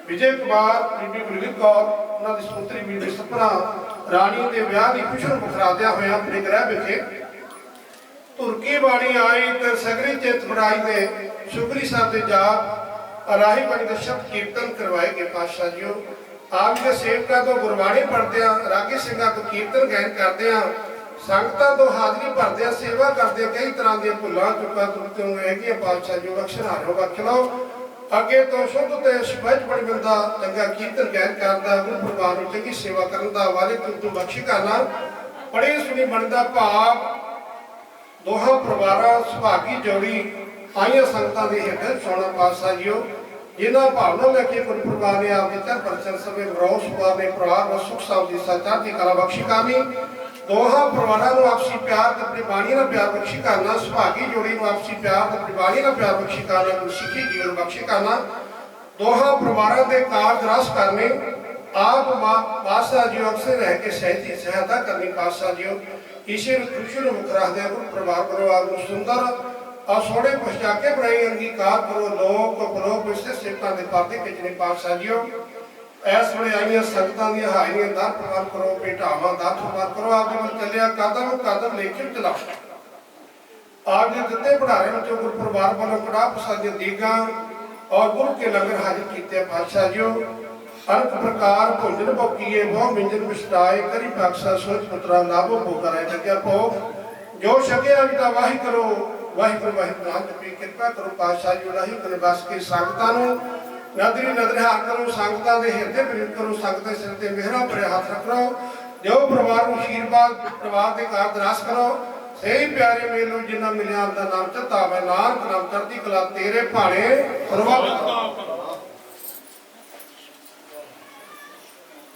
[SPEAKER 2] ਵਿਜੇ ਕੁਮਾਰ ਬੀਬੀ ਗੁਰਵੀਰ ਕੌਰ ਉਹਨਾਂ ਦੀ ਪੁੱਤਰੀ ਬੀਬੀ ਸਪਨਾ ਰਾਣੀ ਦੇ ਵਿਆਹ ਦੀ ਖੁਸ਼ੀ ਨੂੰ ਮੁਖਰਾਦਿਆਂ ਹੋਇਆ ਆਪਣੇ ਗ੍ਰਹਿ ਵਿਖੇ ਤੁਰਕੀ ਬਾਣੀ ਆਈ ਤੇ ਸਗਰੀ ਚਿਤ ਬਣਾਈ ਦੇ ਸ਼ੁਕਰੀ ਸਾਹਿਬ ਦੇ ਜਾਪ ਰਾਹੀ ਬਾਣੀ ਦੇ ਸ਼ਬਦ ਕੀਰਤਨ ਕਰਵਾਏ ਗਏ ਪਾਤਸ਼ਾਹ ਜੀਓ ਆਪ ਦੇ ਸੇਵਕਾਂ ਤੋਂ ਗੁਰਬਾਣੀ ਪੜ੍ਹਦੇ ਆ ਰਾਗੀ ਸਿੰਘਾਂ ਤੋਂ ਕੀਰਤਨ ਗਾਇਨ ਕਰਦੇ ਆ ਸੰਗਤਾਂ ਤੋਂ ਹਾਜ਼ਰੀ ਭਰਦੇ ਆ ਸੇਵਾ ਕਰਦੇ ਆ ਕਈ ਤਰ੍ਹਾਂ ਦੀਆਂ ਭੁੱਲਾਂ ਚੁੱਕਾਂ ਤੁਰਤੀਆਂ ਹੈਗੀਆਂ ਪਾਤਸ਼ਾਹ ਜੀਓ ਬਖਸ਼ਣਾ ਬਖਸ਼ ਲਓ ਅੱਗੇ ਤੋਂ ਸ਼ੁੱਧ ਤੇ ਸਪੱਸ਼ਟ ਬੜੀ ਬੰਦਾ ਚੰਗਾ ਕੀਰਤਨ ਗਾਇਨ ਕਰਦਾ ਗੁਰੂ ਪਰਿਵਾਰ ਨੂੰ ਚੰਗੀ ਸੇਵਾ ਕਰਨ ਦਾ ਵਾਹਿਗੁਰੂ ਤੂੰ ਬਖਸ਼ੀ ਕਰਨਾ ਬੜੀ ਸੁਣੀ ਬਣਦਾ ਭਾਵ ਦੋਹਾਂ ਪਰਿਵਾਰਾਂ ਸੁਭਾਗੀ ਜੋੜੀ ਆਈਆਂ ਸੰਗਤਾਂ ਦੇ ਹਿਰਦੇ ਸੋਨਾ ਪਾਤਸ਼ਾਹ ਜੀਓ ਜਿਨ੍ਹਾਂ ਭਾਵਨਾ ਲੈ ਕੇ ਗੁਰੂ ਪਰਿਵਾਰ ਨੇ ਆਪਦੇ ਚਰਨ ਪਰਚਨ ਸਮੇਂ ਮਰੋਸ ਪਰਿਵਾਰ ਨੇ ਪਰਿਵਾਰ ਨੂੰ ਸੁਖ ਸਾਧ ਦੀ ਸਚਾਰ ਦੀ ਕਲਾ ਬਖਸ਼ੀ ਕਰਨੀ ਦੋਹਾਂ ਪਰਿਵਾਰਾਂ ਨੂੰ ਆਪਸੀ ਪਿਆਰ ਤੇ ਆਪਣੀ ਬਾਣੀ ਨਾਲ ਪਿਆਰ ਬਖਸ਼ੀ ਕਰਨਾ ਸੁਭਾਗੀ ਜੋੜੀ ਨੂੰ ਆਪਸੀ ਪਿਆਰ ਤੇ ਆਪਣੀ ਬਾਣੀ ਨਾਲ ਪਿਆਰ ਬਖਸ਼ੀ ਕਰਨਾ ਗੁਰਸਿੱਖੀ ਜੀਵਨ ਬਖਸ਼ੀ ਕਰਨਾ ਦੋਹਾਂ ਪਰਿਵਾਰਾਂ ਦੇ ਕਾਰਜ ਰਸ ਕਰਨੇ ਆਪ ਪਾਤਸ਼ਾਹ ਜੀ ਅਕਸਰ ਰਹਿ ਕੇ ਸਹਾਇਤਾ ਕਰਨੀ ਪਾਤਸ਼ਾਹ ਜੀ ਇਸੇ ਖੁਸ਼ੀ ਨੂੰ ਮੁਖ ਰੱਖਦੇ ਗੁਰੂ ਪਰਿਵਾਰ ਪਰਿਵਾਰ ਨੂੰ ਸੁੰਦਰ ਆ ਸੋਹਣੇ ਪੁਸ਼ਾਕੇ ਬਣਾਈ ਅੰਗੀਕਾਰ ਕਰੋ ਲੋਕ ਬਲੋਕ ਇਸੇ ਸੇਵਕਾਂ ਦੇ ਪਰਦੇ ਖਿੱਚਣੇ ਪਾਤਸ਼ਾਹ ਜੀਓ ਐਸ ਵੇਲੇ ਆਈਆਂ ਸੰਗਤਾਂ ਦੀਆਂ ਹਾਜ਼ਰੀਆਂ ਦਾ ਪ੍ਰਵਾਨ ਕਰੋ ਭੇਟਾਵਾਂ ਦਾ ਪ੍ਰਵਾਨ ਕਰੋ ਆਪ ਦੇ ਵੱਲ ਚੱਲਿਆ ਕਦਮ ਕਦਮ ਲੇਖੇ ਚਲਾਓ ਆਪ ਦੇ ਦਿੱਤੇ ਭੰਡਾਰੇ ਵਿੱਚੋਂ ਗੁਰੂ ਪਰਿਵਾਰ ਵੱਲੋਂ ਕੜਾਹ ਪ੍ਰਸਾਦੀਆਂ ਦੀਗਾ ਔਰ ਗੁਰੂ ਕੇ ਲੰਗਰ ਹਾਜ਼ਰ ਕੀਤੇ ਪਾਤਸ਼ਾਹ ਜੀਓ ਅਨਕ ਪ੍ਰਕਾਰ ਭੋਜਨ ਭੋਗੀਏ ਬਹੁ ਮਿੰਜਨ ਵਿਸਟਾਏ ਕਰੀ ਬਖਸ਼ਾ ਸੋਚ ਪੁੱਤਰਾ ਲਾਭੋ ਭੋਗ ਕਰੇ ਜਗਿਆ ਭੋਗ ਜੋ ਛਕਿਆ ਵੀ ਤਾਂ ਵਾਹੀ ਕਰੋ ਵਾਹਿਗੁਰੂ ਵਾਹਿਗੁਰੂ ਨਾਮ ਜਪੀ ਕਿਰਪਾ ਕਰੋ ਪਾਤਸ਼ਾਹ ਜੀ ਰਾਹੀ ਕੋਲ ਬਸ ਕੇ ਸੰਗਤਾਂ ਨੂੰ ਨਦਰੀ ਨਦਰਿਹਾਰ ਕਰੋ ਸੰਗਤਾਂ ਦੇ ਹਿਰਦੇ ਪ੍ਰੀਤ ਕਰੋ ਸੰਗਤ ਦੇ ਸਿਰ ਤੇ ਮਿਹਰਾਂ ਭਰੇ ਹੱਥ ਰੱਖੋ ਜੋ ਪਰਿਵਾਰ ਨੂੰ ਅਸ਼ੀਰਵਾਦ ਪਰਿਵਾਰ ਦੇ ਕਾਰਜ ਰਾਸ ਕਰੋ ਸਹੀ ਪਿਆਰੇ ਮੇਲੋ ਜਿਨ੍ਹਾਂ ਮਿਲਿਆ ਦਾ ਨਾਮ ਚਤਾਵੇ ਨਾਨਕ ਨਾਮ ਚੜ੍ਹਦੀ ਕਲਾ ਤੇਰੇ ਭਾਣੇ ਸਰਬੱਤ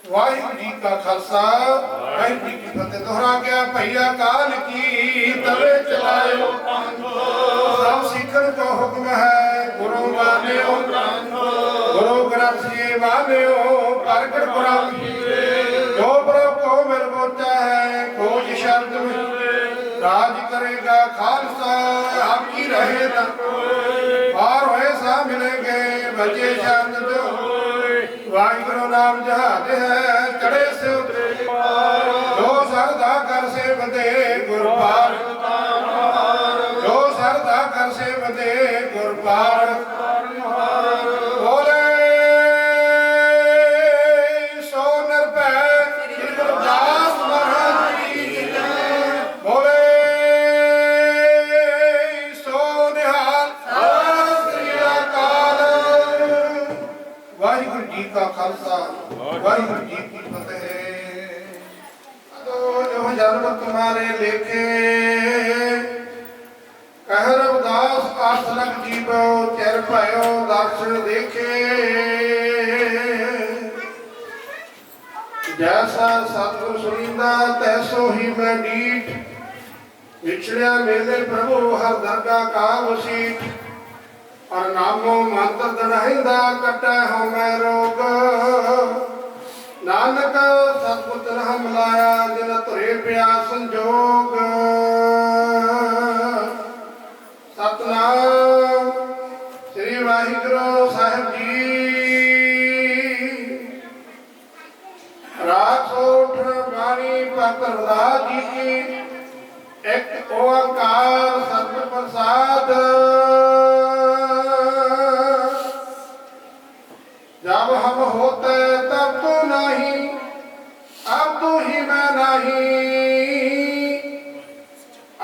[SPEAKER 2] ਵਾਹਿਗੁਰੂ ਜੀ ਕਾ ਖਾਲਸਾ ਵਾਹਿਗੁਰੂ ਜੀ ਕੀ ਫਤਿਹ ਦੁਹਰਾ ਗਿਆ ਭਈਆ ਕਾਲ ਕੀ ਤਵੇ ਚਲਾਇਓ ਪੰਥ ਸਭ ਸਿੱਖਣ ਕੋ ਹੁਕਮ ਹੈ ਗੁਰੂ ਮਾਨਿਓ ਗੁਰੂ ਗ੍ਰੰਥ ਜੀ मान्यो प्रगट पुराण जो प्रभु को मिल पहुंचा है खोज शब्द में राज करेगा खालसा आपकी रहे न पार होए सा मिलेंगे बचे शब्द जो वाहिगुरु नाम जहाज है चढ़े से उतरे जो सरदा कर से बंदे गुरपार जो सरदा कर से बंदे गुरपार बोले सो निरभै श्री गुरदास महाराज की जय बोले सो निहाल सत श्री अकाल वाहिगुरु जी का खालसा वाहिगुरु जी की फतेह। जो जन्म तुम्हारे लेखे कह रविदास आसनक जीवो चर भयो दर्शन देखे जैसा सतगुर सुनिंदा तैसो ही मैं डीठ विछड़िया मेले प्रभु हर दरगाह का वसीठ और नामो मंत्र दनाहिंदा कटा हो मैं रोग नानक सतपुत्र हम लाया जिन तुरे पिया संजोग सतनाम श्री वाहिगुरु साहिब जी राग सोठ बाणी भक्त रविदास जी की एक ओंकार सतगुर प्रसाद जब हम होते तब तो नहीं अब तो ही मैं नहीं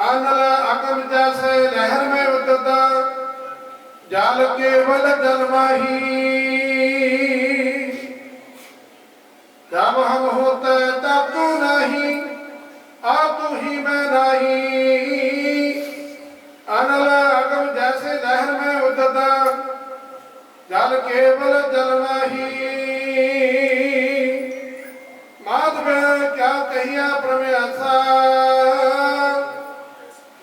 [SPEAKER 2] अनल अकम जैसे लहर में उतरता जल केवल जलमाही जब हम होते तब तो नहीं अब तो ही मैं नहीं अनल अकम जैसे लहर में उतरता जल केवल जलमाही माधव क्या कहिया प्रमेसा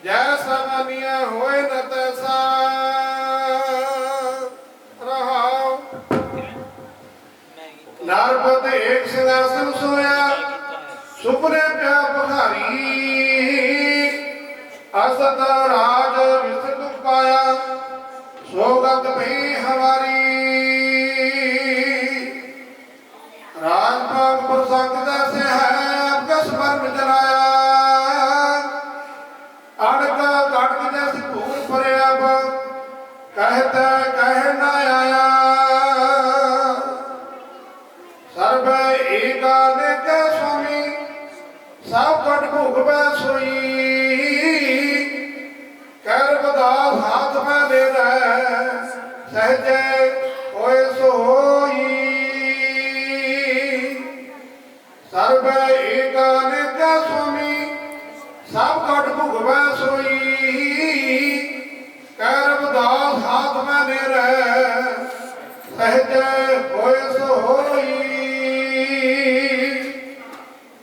[SPEAKER 2] जैसा मानिया होए न तैसा रहा नारपत एक सिंहासन सोया सुपने प्या पखारी असत राज विसर दुख पाया सोगत भी हमारी राजपाल प्रसंग जैसे है आपका स्मरण जलाया अड़का कड़क जैसे भूल परे अब कहते कह न आया सर्व एक अनेक स्वामी सब कट भूख सोई कर बदास हाथ में ले रहे सहजे होए सोई सर्व एक अनेक स्वामी सब कट भुगवे सोई कर बदास हाथ में ले रहे सहजे होए सोई।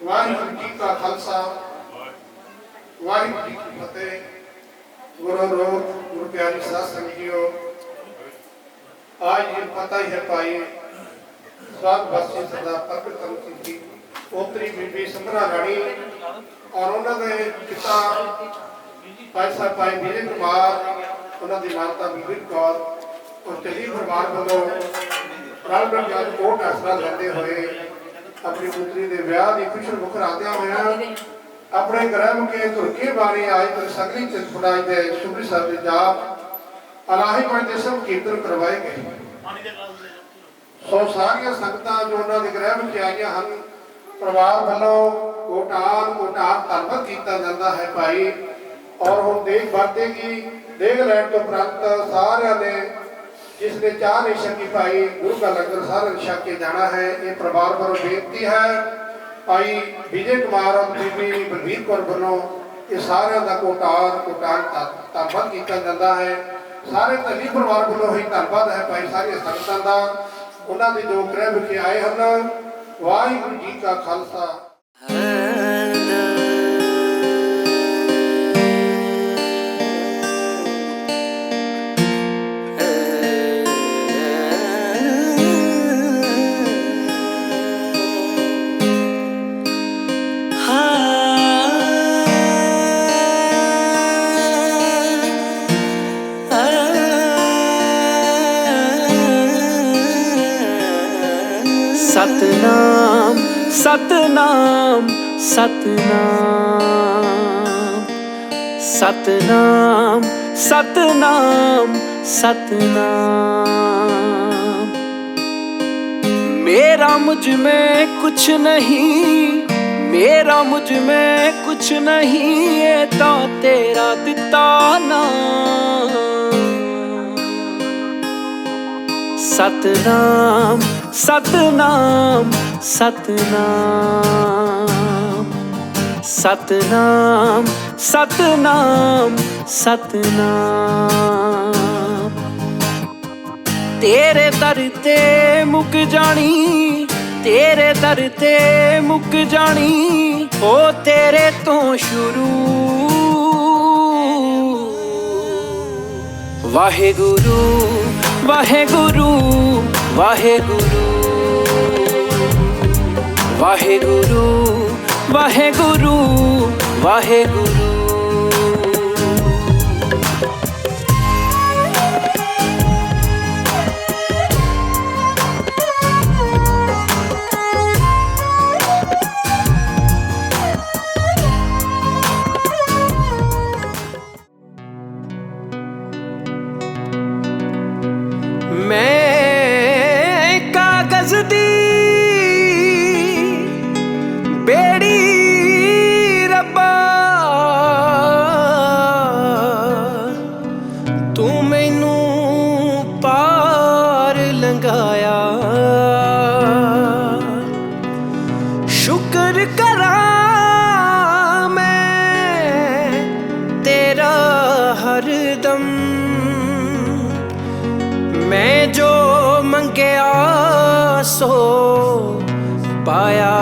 [SPEAKER 2] वाहिगुरु जी का खालसा वाहिगुरु जी की फतेह। गुरु रूप गुरु प्यारी साध संगत जीओ आज ये पता ही है पाई स्वाद वासी सरदार प्रगट सिंह जी पोतरी बीबी संभरा राणी और उन्होंने पिता भाई साहब भाई विजय कुमार उन्होंने माता बीबी कौर और चली परिवार वालों रल मिल के कोट आसरा लेते हुए अपनी पुत्री के विआह की खुशी मुखराद्या हुए अपने ग्रह के धुरके बारे आए तो सगली चिंतफड़ाई के शुभ शब्द जाप अलाही पंज सब कीर्तन करवाए गए। सो सारिया संगतां जो उन्होंने ग्रह में आईया हैं परिवार वालों कोटान धन्यवाद किया जाता है भाई और हम देख बढ़ेगी देख लैन तो उपरंत सारे ने जिसने चाह नहीं सकी भाई गुरु का लंगर सारे छक के जाना है। ये परिवार वालों बेनती है भाई विजय कुमार और बीबी बलवीर कौर वालों ये सारे का कोटान धन्यवाद किया जाता है। सारे धली परिवार वालों ही धन्यवाद है भाई सारी संगतां का उन्होंने जो ग्रह विखे आए हैं। वाहिगुरु जी का खालसा।
[SPEAKER 3] सतनाम सतनाम सतनाम सतनाम सतनाम सतनाम। मेरा मुझ में कुछ नहीं, मेरा मुझ में कुछ नहीं, ये तो तेरा दिता नाम। सतनाम सतनाम सतनाम सतनाम सतनाम सतनाम। तेरे दर ते मुक जानी, तेरे दर ते मुक जानी, ओ तेरे तो शुरू। वाहेगुरु वाहेगुरु वाहेगुरु वाहेगुरु वाहेगुरु वाहेगुरु। मैं कागज दी बेड़ी रब्बा, तू मैनू पार लंघाया। शुक्र करा मैं तेरा हरदम, मैं जो मंगया सो पाया।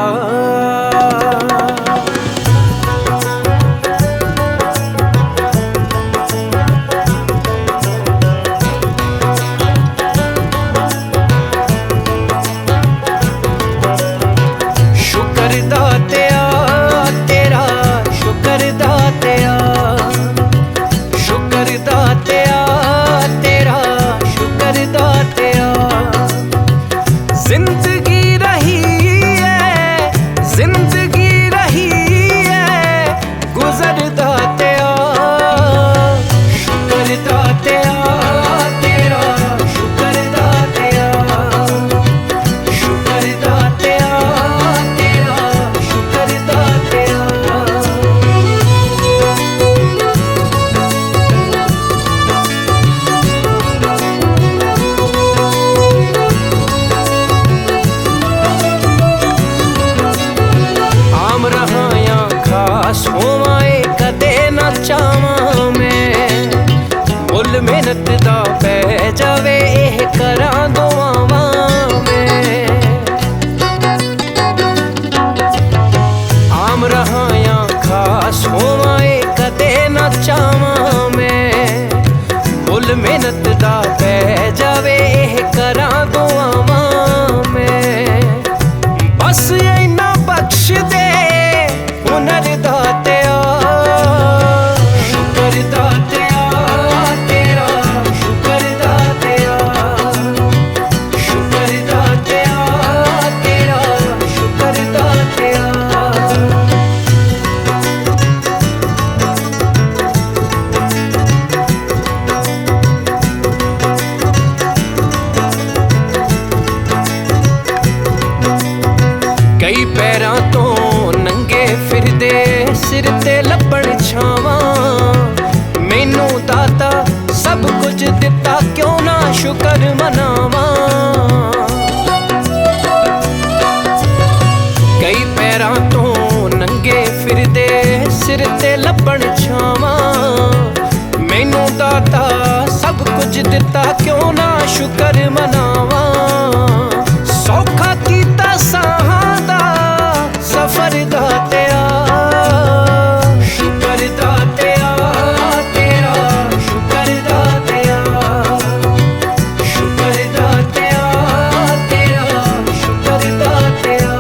[SPEAKER 3] शुक्र दातिया तेरा, शुक्र दातिया, शुक्र दातिया तेरा, शुक्र दातिया। जिंदगी रही है, जिंदगी रही है, गुजर दातिया। शुक्र दातिया तेरा, शुक्र दातिया, शुक्र दातिया तेरा, शुक्र दातिया। आम रहाया खास होवाए कदे ना चावां मैं, मुल मेहनत दा पै जावे एह करां दुआवां मैं। आम रहाया खास होवाए कदे ना चावां मैं, मुल मेहनत दा पै जावे एह करां दुआवां मैं। बस इन्ना बख्श दे हुनर दातिया। शुक्र दातिया तेरा, शुक्र दातिया, शुक्र दातिया तेरा, शुक्र दातिया। कई पैरां तो नंगे फिरदे सिर ते लब्बण छावां, मैनू दाता सब कुछ दिता क्यों ना शुक्र मनावां। कई पैरां तो नंगे फिरदे सिर ते लब्बण छावां, मैनू दाता सब कुछ दिता क्यों ना शुक्र मनावां। सौखा कीता साहां दा सफर दातिया। शुक्र दातिया तेरा, शुक्र दातिया, शुक्र दातिया तेरा, शुक्र दातिया।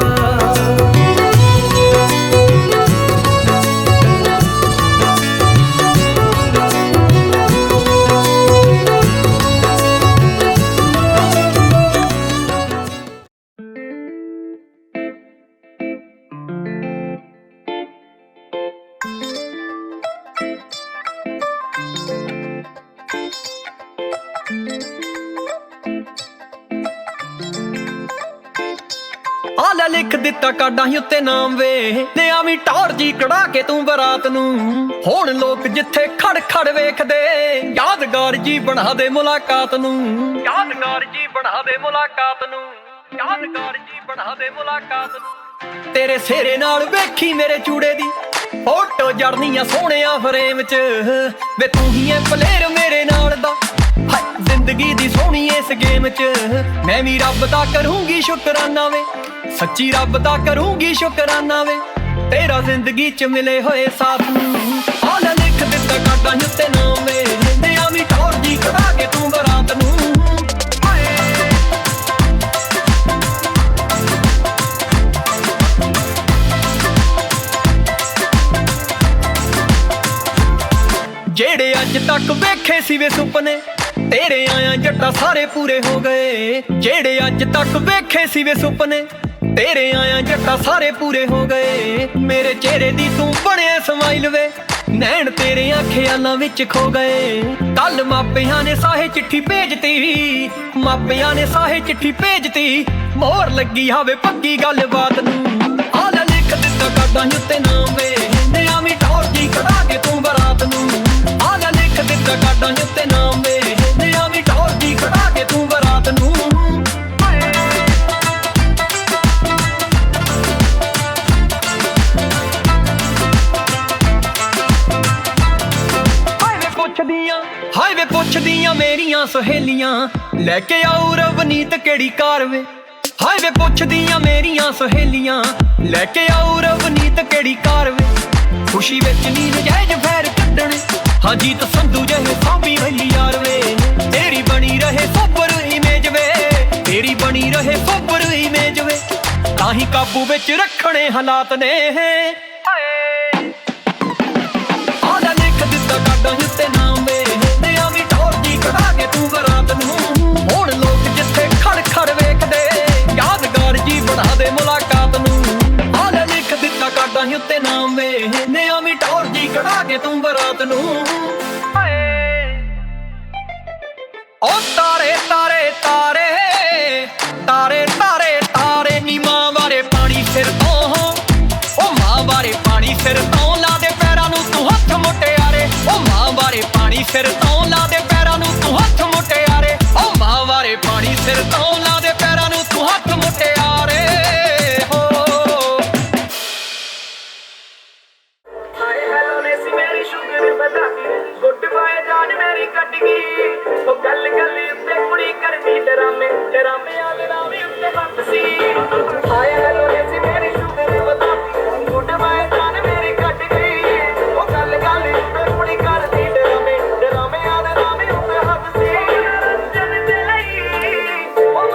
[SPEAKER 3] ਆ ਲੈ ਲਿਖ ਦਿੱਤਾ ਕਾਡਾਂ ਹੀ ਉੱਤੇ ਨਾਮ ਵੇ ਤੇ ਆਵੀਂ ਟੌਰ ਜੀ ਕਢਾ ਕੇ ਤੂੰ ਬਰਾਤ ਨੂੰ ਹੁਣ ਲੋਕ ਜਿੱਥੇ ਖੜ ਖੜ ਵੇਖਦੇ ਯਾਦਗਾਰ ਜੀ ਬਣਾ ਦੇ ਮੁਲਾਕਾਤ ਨੂੰ ਯਾਦਗਾਰ ਜੀ ਬਣਾ ਦੇ ਮੁਲਾਕਾਤ ਨੂੰ ਯਾਦਗਾਰ ਜੀ ਬਣਾ ਦੇ ਮੁਲਾਕਾਤ ਨੂੰ ਤੇਰੇ ਸਿਹਰੇ ਨਾਲ ਵੇਖੀ ਮੇਰੇ ਚੂੜੇ ਦੀ ਫੋਟੋ ਜੜਨੀਆਂ ਸੋਹਣਿਆ ਫਰੇਮ 'ਚ ਵੇ ਤੂੰ ਹੀ ਐ ਪਲੇਅਰ ਮੇਰੇ ਨਾਲ ਦਾ ਹਾਏ ਜ਼ਿੰਦਗੀ ਦੀ ਸੋਹਣੀ ਇਸ ਗੇਮ 'ਚ ਮੈਂ ਵੀ ਰੱਬ ਦਾ ਕਰੂੰਗੀ ਸ਼ੁਕਰਾਨਾ ਵੇ ਸੱਚੀ ਰੱਬ ਦਾ ਕਰੂੰਗੀ ਸ਼ੁਕਰਾਨਾ ਵੇ ਤੇਰਾ ਜ਼ਿੰਦਗੀ 'ਚ ਮਿਲੇ ਹੋਏ ਸਾਥ ਨੂੰ ਆ ਲੈ ਲਿਖ ਦਿੱਤਾ ਕਾਡਾਂ ਉੱਤੇ ਨਾਮ ਵੇ ਤੇ ਆਵੀਂ ਟੌਰ ਜੀ ਕਢਾ ਕੇ ਤੂੰ ਬਰਾਤ ਨੂੰ ਜਿਹੜੇ ਅੱਜ ਤੱਕ ਵੇਖੇ ਸੀ ਵੇ ਸੁਪਨੇ ਤੇਰੇ ਆਇਆ ਜੱਟਾ ਸਾਰੇ ਪੂਰੇ ਹੋ ਗਏ ਜਿਹੜੇ ਅੱਜ ਤੱਕ ਵੇਖੇ ਸੀ ਵੇ ਸੁਪਨੇ ਤੇਰੇ ਆਇਆ ਜੱਟਾ ਸਾਰੇ ਪੂਰੇ ਹੋ ਗਏ ਮੇਰੇ ਚਿਹਰੇ ਦੀ ਤੂੰ ਬਣਿਆ ਸਮਾਈਲ ਵੇ ਨੈਣ ਤੇਰੇ ਖਿਆਲਾਂ ਵਿੱਚ ਖੋ ਗਏ ਕੱਲ ਮਾਪਿਆਂ ਨੇ ਸਾਹੇ ਚਿੱਠੀ ਭੇਜਤੀ ਮਾਪਿਆਂ ਨੇ ਸਾਹੇ ਚਿੱਠੀ ਭੇਜਤੀ ਮੋਹਰ ਲੱਗੀ ਹਾਵੇ ਪੱਕੀ ਗੱਲਬਾਤ ਨੂੰ ਆ ਲੈ ਲਿਖ ਦਿੱਤਾ ਕਾਡਾਂ ਉੱਤੇ ਨਾਮ ਵੇ ਤੇ ਆਵੀਂ ਟੌਰ ਜੀ ਕਢਾ ਕੇ ਤੂੰ ਬਰਾਤ ਨੂੰ ਆ ਲੈ ਲਿਖ ਦਿੱਤਾ ਕਾਡਾਂ ਉੱਤੇ ਨਾਮ ਵੇ ਤੇ ਆਵੀਂ ਟੌਰ ਜੀ ਕਢਾ ਕੇ ਤੂੰ ਬਰਾਤ ਨੂੰ ਹਾਏ ਵੇ ਪੁੱਛਦੀਆਂ ਮੇਰੀਆਂ ਸਹੇਲੀਆਂ ਲੈ ਕੇ ਆਉ ਰਵਨੀਤ ਕਿਹੜੀ ਕਾਰ ਵੇ ਹਾਏ ਵੇ ਪੁੱਛਦੀਆਂ ਮੇਰੀਆਂ ਸਹੇਲੀਆਂ ਲੈ ਕੇ ਆਉ ਰਵਨੀਤ ਕਿਹੜੀ ਕਾਰ ਵੇ ਖੁਸ਼ੀ ਵਿੱਚ ਨੀ ਨਜਾਇਜ਼ ਫੈਰ ਕੱਢਣ ਹਾਂ ਜੀਤ ਸੰਧੂ ਜਿਹੇ ਸਾਂਭੀ ਹੋਈ ਯਾਰ ਵੇ ਤੇਰੀ ਬਣੀ ਰਹੇ ਸੋਬਰ ਇਮੇਜ ਵੇ ਤੇਰੀ ਬਣੀ ਰਹੇ ਸੋਬਰ ਇਮੇਜ ਵੇ ਤਾਂ ਹੀ ਕਾਬੂ ਵਿੱਚ ਰੱਖਣੇ ਹਾਲਾਤ ਨੇ ਹਾਏ ਆ ਲੈ ਲਿਖ ਦਿੱਤਾ ਕਾਡਾਂ ਉੱਤੇ ਨਾਮ ਵੇ ਤੇ ਆਵੀਂ ਟੌਰ ਜੀ ਕਢਾ ਕੇ ਤੂੰ ਬਰਾਤ ਨੂੰ ਹੁਣ ਲੋਕ ਜਿੱਥੇ ਖੜ ਖੜ ਵੇਖਦੇ ਯਾਦਗਾਰ ਜੀ ਬਣਾ ਦੇ ਮੁਲਾਕਾਤ ਨੂੰ ਆ ਲੈ ਲਿਖ ਦਿੱਤਾ ਕਾਡਾਂ ਉੱਤੇ ਨਾਮ ਵੇ ਤੇ ਆਵੀਂ ਟੌਰ ਜੀ ਕਢਾ ਕੇ ਤੂੰ ਬਰਾਤ ਨੂੰ ਓ ਤਾਰੇ ਤਾਰੇ ਤਾਰੇ ਤਾਰੇ ਤਾਰੇ ਤਾਰੇ ਨੀ ਮਾਂ ਬਾਰੇ ਪਾਣੀ ਸਿਰ ਤੋਂ ਓ ਮਾਂ ਬਾਰੇ ਪਾਣੀ ਸਿਰ ਤੋਂ ਲਾ ਦੇ ਪੈਰਾਂ ਨੂੰ ਤੂੰ ਹੱਥ ਮੁਟਿਆਰੇ ਓ ਮਾਂ ਬਾਰੇ ਪਾਣੀ ਸਿਰ ਤੋਂ ਲਾ ਦੇ ਪੈਰਾਂ ਨੂੰ ਤੂੰ ਹੱਥ ਮੁਟਿਆਰੇ ਓ ਮਾਂ ਬਾਰੇ ਪਾਣੀ ਸਿਰ ਤੋਂ ਲਾ ਦੇ ਪੈਰਾਂ ਨੂੰ ਤੂੰ ਹੱਥ ਮੁਟਿਆਰੇ ਹੋ ਹਾਏ ਹੈਲੋ ਨੇ ਸੀ ਮੇਰੀ ਸ਼ੁਗਰ ਵਧਾਤੀ ਗੁੱਡ ਬਾਏ ਜਾਨ ਮੇਰੀ ਕੱਟ ਗਈ ਉਹ ਗੱਲ ਗੱਲ ਉੱਤੇ ਕੁੜੀ ਕਰਦੀ ਡਰਾਮੇ ਡਰਾਮੇ ਆ ਡਰਾਮੇ ਉੱਤੇ ਹੱਥ ਸੀ ਹਾਏ ਹੈਲੋ ਨੇ ਸੀ ਮੇਰੀ ਸ਼ੁਗਰ ਵਧਾਤੀ ਗੁੱਡ ਬਾਏ ਜਾਨ ਮੇਰੀ ਕੱਟ ਗਈ ਉਹ ਗੱਲ ਗੱਲ ਉੱਤੇ ਕੁੜੀ ਕਰਦੀ ਡਰਾਮੇ ਡਰਾਮੇ ਆ ਡਰਾਮੇ ਉੱਤੇ ਹੱਥ ਸੀ ਰੰਜਨ ਦੇ ਲਈ ਉਹ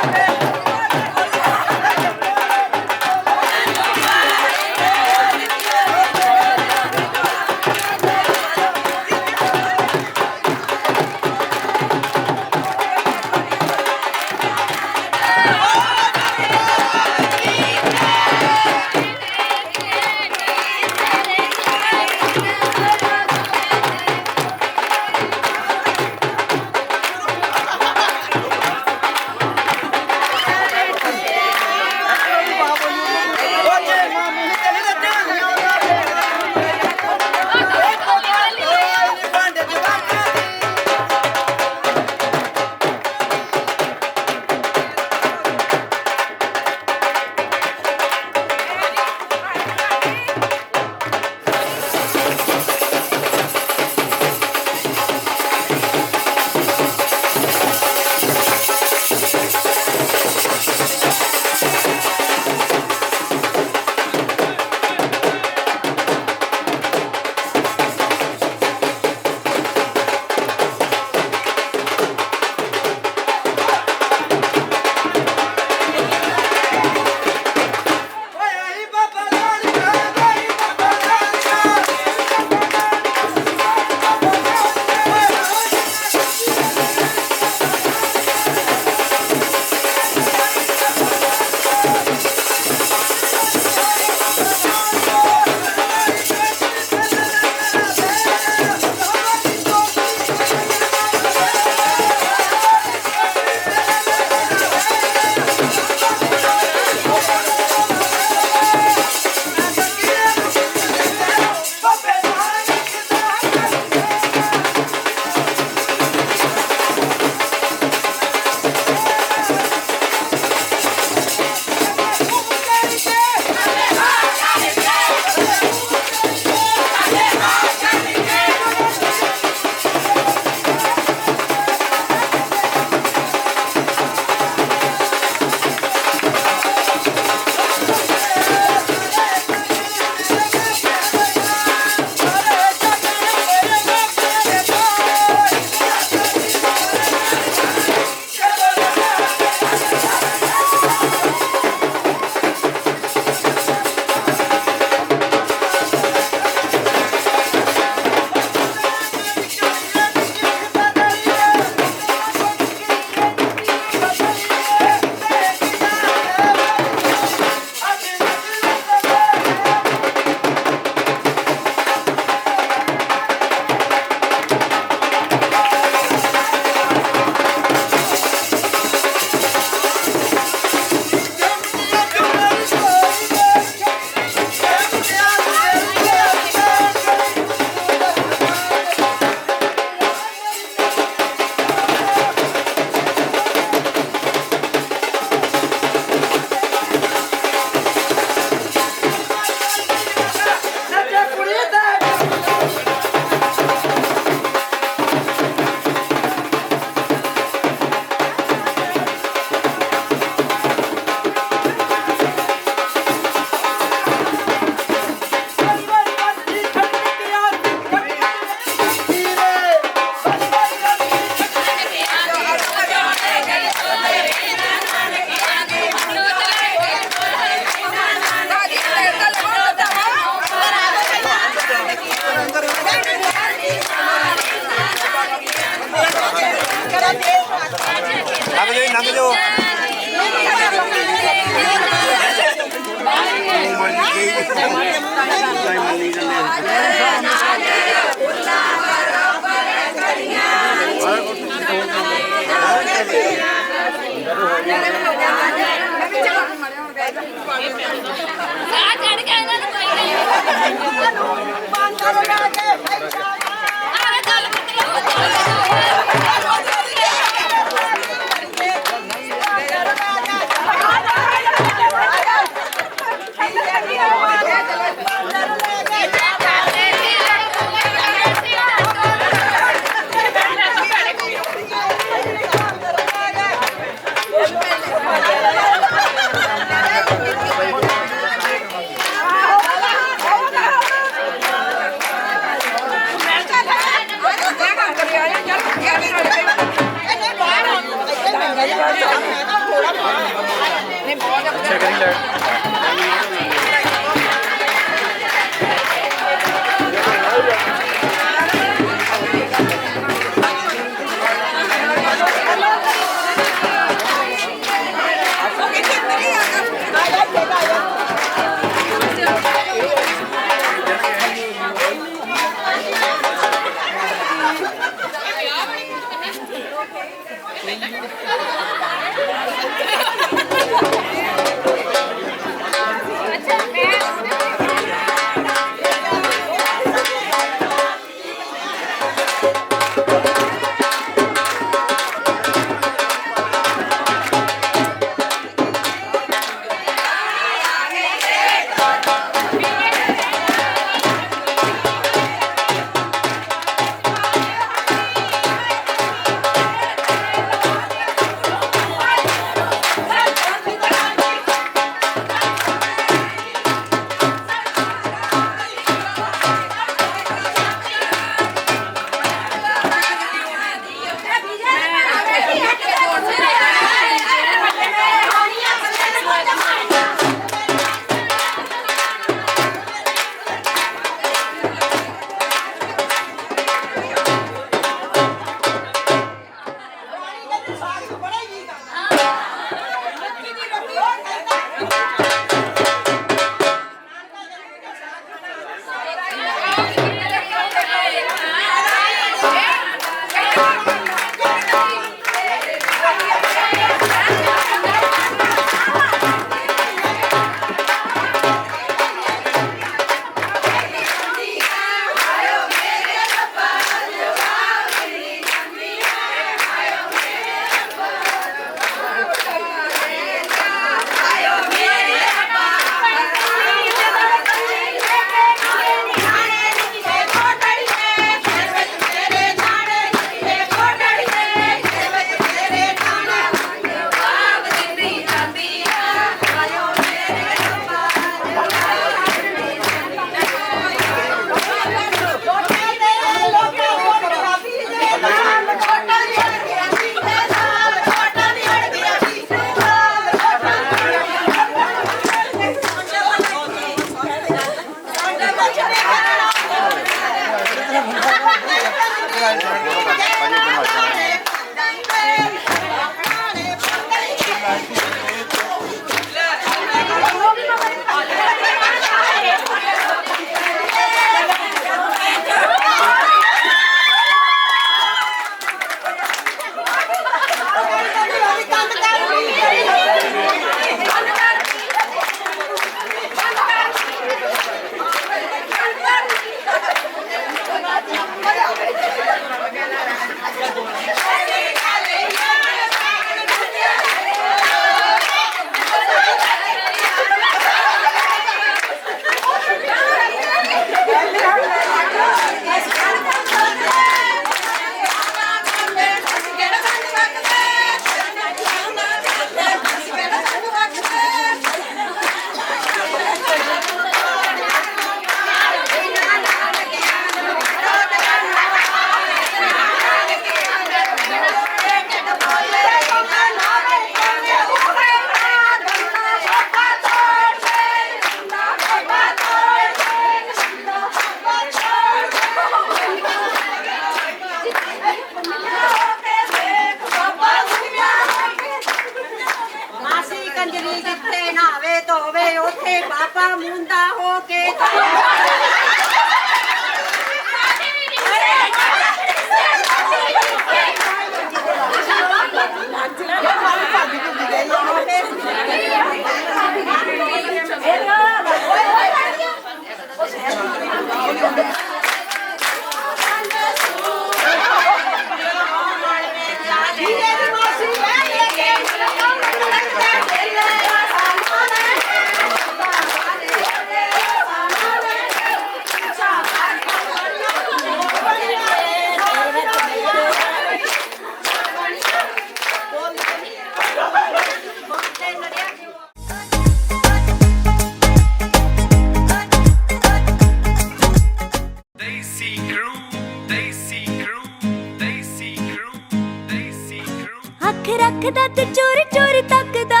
[SPEAKER 1] ਅੱਖ ਰੱਖਦਾ ਤੇ ਚੋਰੀ ਚੋਰੀ ਤੱਕਦਾ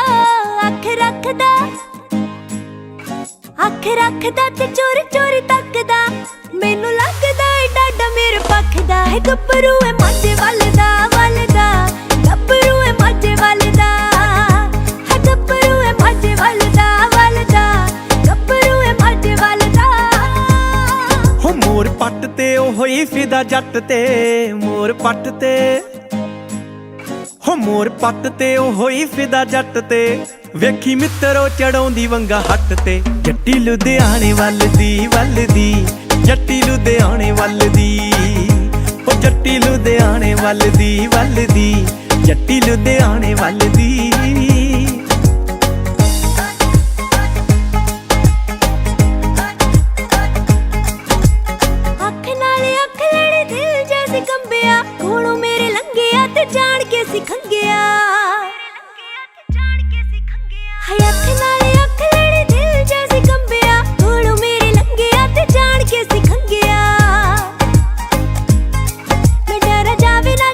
[SPEAKER 1] ਅੱਖ ਰੱਖਦਾ ਤੇ ਚੋਰੀ ਚੋਰੀ ਤੱਕਦਾ ਮੈਨੂੰ ਲੱਗਦਾ ਏ ਡਾਡਾ ਮੇਰੇ ਪੱਖ ਦਾ ਹੈ ਗੱਭਰੂ ਏ ਮਾਝੇ ਵੱਲਦਾ ਗੱਭਰੂ ਏ ਮਾਝੇ ਵੱਲਦਾ ਹੈ ਗੱਭਰੂ ਏ ਮਾਝੇ ਵੱਲਦਾ ਗੱਭਰੂ ਏ ਮਾਝੇ ਵੱਲਦਾ
[SPEAKER 3] ਹੋ ਮੋਰ ਪੱਟ ਤੇ ਉਹ ਹੋਈ ਫਿਦਾ ਜੱਟ ਤੇ ਮੋਰ ਪੱਟ ਤੇ ਹੋ ਮੋਰ ਪੱਟ ਤੇ ਉਹ ਹੋਈ ਫਿਦਾ ਜੱਟ ਤੇ ਵੇਖੀ ਮਿੱਤਰੋ ਚੜਾਉਂਦੀ ਵੰਗਾ ਹੱਟ ਤੇ ਜੱਟੀ ਲੁਧਿਆਣੇ ਵੱਲਦੀ ਜੱਟੀ ਲੁਧਿਆਣੇ ਵੱਲਦੀ ਉਹ ਜੱਟੀ ਲੁਧਿਆਣੇ ਵੱਲਦੀ ਜੱਟੀ ਲੁਧਿਆਣੇ ਵੱਲਦੀ
[SPEAKER 1] ਅੱਖ ਨਾਲ ਅੱਖ ਲੜੀ ਦਿਲ ਜੈਸੇ ਕੰਬਿਆ ਕੋਲੋਂ ਮੇਰੇ ਲੰਘਿਆ ਤੇ ਜਾਣ ਕੇ ਸਿਖੰਗਿਆ ਹਾਏ ਅੱਖ ਨਾਲ ਅੱਖ ਲੜੀ ਦਿਲ ਜੈਸੇ ਕੰਬਿਆ ਕੋਲੋਂ ਮੇਰੇ ਲੰਘਿਆ ਤੇ ਜਾਣ ਕੇ ਸਿਖੰਗਿਆ ਮੈਂ ਡਰ ਜਾਵੇ ਨਾ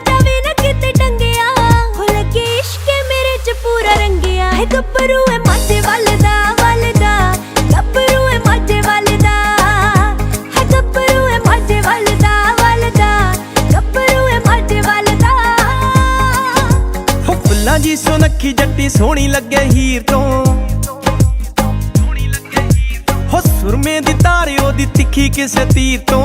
[SPEAKER 1] ਕਿਤੇ ਟੰਗਿਆ ਹੋ ਲੱਗੇ ਇਸ਼ਕ ਮੇਰੇ ਚ ਪੂਰਾ ਰੰਗਿਆ ਹੈ ਗੱਭਰੂ ਏ ਮਾਝੇ ਵੱਲਦਾ ਗੱਭਰੂ ਏ ਮਾਝੇ ਵੱਲਦਾ ਹੈ ਗੱਭਰੂ ਏ ਮਾਝੇ ਵੱਲਦਾ ਗੱਭਰੂ ਏ ਮਾਝੇ ਵੱਲਦਾ
[SPEAKER 3] ਹੋ ਫੁੱਲਾਂ ਜੀ ਸੁਨੱਖੀ ਜੱਟੀ ਸੋਹਣੀ ਲੱਗੇ ਹੀਰ ਤੋਂ ਹੋ ਸੁਰਮੇ ਦੀ ਤਾਰ ਉਹਦੀ ਤਿੱਖੀ ਕਿਸੇ ਤੀਰ ਤੋਂ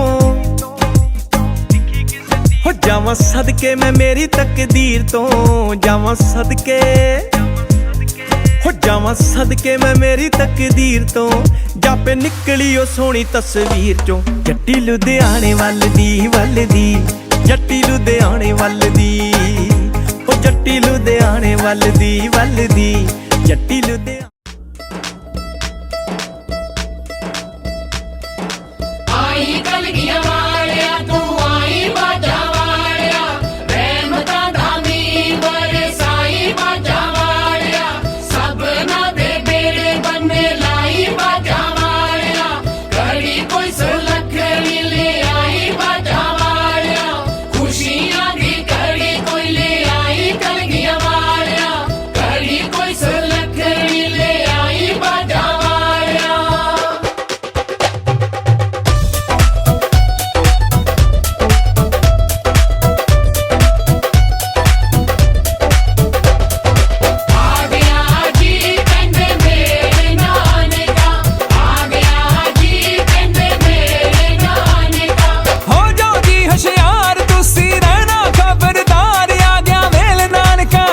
[SPEAKER 3] ਹੋ ਜਾਵਾਂ ਸਦਕੇ ਮੈਂ ਮੇਰੀ ਤਕਦੀਰ ਤੋਂ ਜਾਵਾਂ ਸਦਕੇ ਹੋ ਜਾਵਾਂ ਸਦਕੇ ਮੈਂ ਮੇਰੀ ਤਕਦੀਰ ਤੋਂ ਜਾਪੇ ਨਿਕਲੀ ਉਹ ਸੋਹਣੀ ਤਸਵੀਰ ਚੋਂ ਜੱਟੀ ਲੁਧਿਆਣੇ ਵੱਲਦੀ ਜੱਟੀ ਲੁਧਿਆਣੇ ਵੱਲਦੀ ਉਹ ਜੱਟੀ ਲੁਧਿਆਣੇ ਵੱਲਦੀ ਜੱਟੀ ਲੁਧਿਆਣੇ
[SPEAKER 5] ਆਈ ਕਲਗੀਆਂ ਵਾਲਿਆ ਤੂੰ ਆਈ ਬਾਜਾ ਵਾਲਿਆ ਰਹਿਮਤਾਂ ਦਾ ਮੀਂਹ ਬਰਸਾਈ ਬਾਜਾ ਵਾਲਿਆ ਸਭਨਾਂ ਦੇ ਬੇੜੇ ਬੰਨੇ ਲਾਈ ਬਾਜਾ ਵਾਲਿਆ ਘੜੀ ਕੋਈ ਸੁਲੱਖਣੀ ਲੈ ਆਈ ਬਾਜਾ ਵਾਲਿਆ ਖੁਸ਼ੀਆਂ ਦੀ ਘੜੀ ਕੋਈ ਲੈ ਆਈ ਕਲਗੀਆਂ ਵਾਲਿਆ ਘੜੀ ਕੋਈ ਸੁਲੱਖਣੀ ਲੈ ਆਈ ਬਾਜਾ ਵਾਲਿਆ ਆ ਗਿਆ ਜੀ ਕਹਿੰਦੇ ਮੇਰੇ ਨਾਨਕਾ ਆ ਗਿਆ ਜੀ ਕਹਿੰਦੇ ਮੇਰੇ ਨਾਨਕਾ
[SPEAKER 3] ਹੋ ਜਾਓ ਜੀ ਹੁਸ਼ਿਆਰ ਤੁਸੀਂ ਰਹਿਣਾ ਖਬਰਦਾਰ ਆ ਗਿਆ ਮੇਲ ਨਾਨਕਾ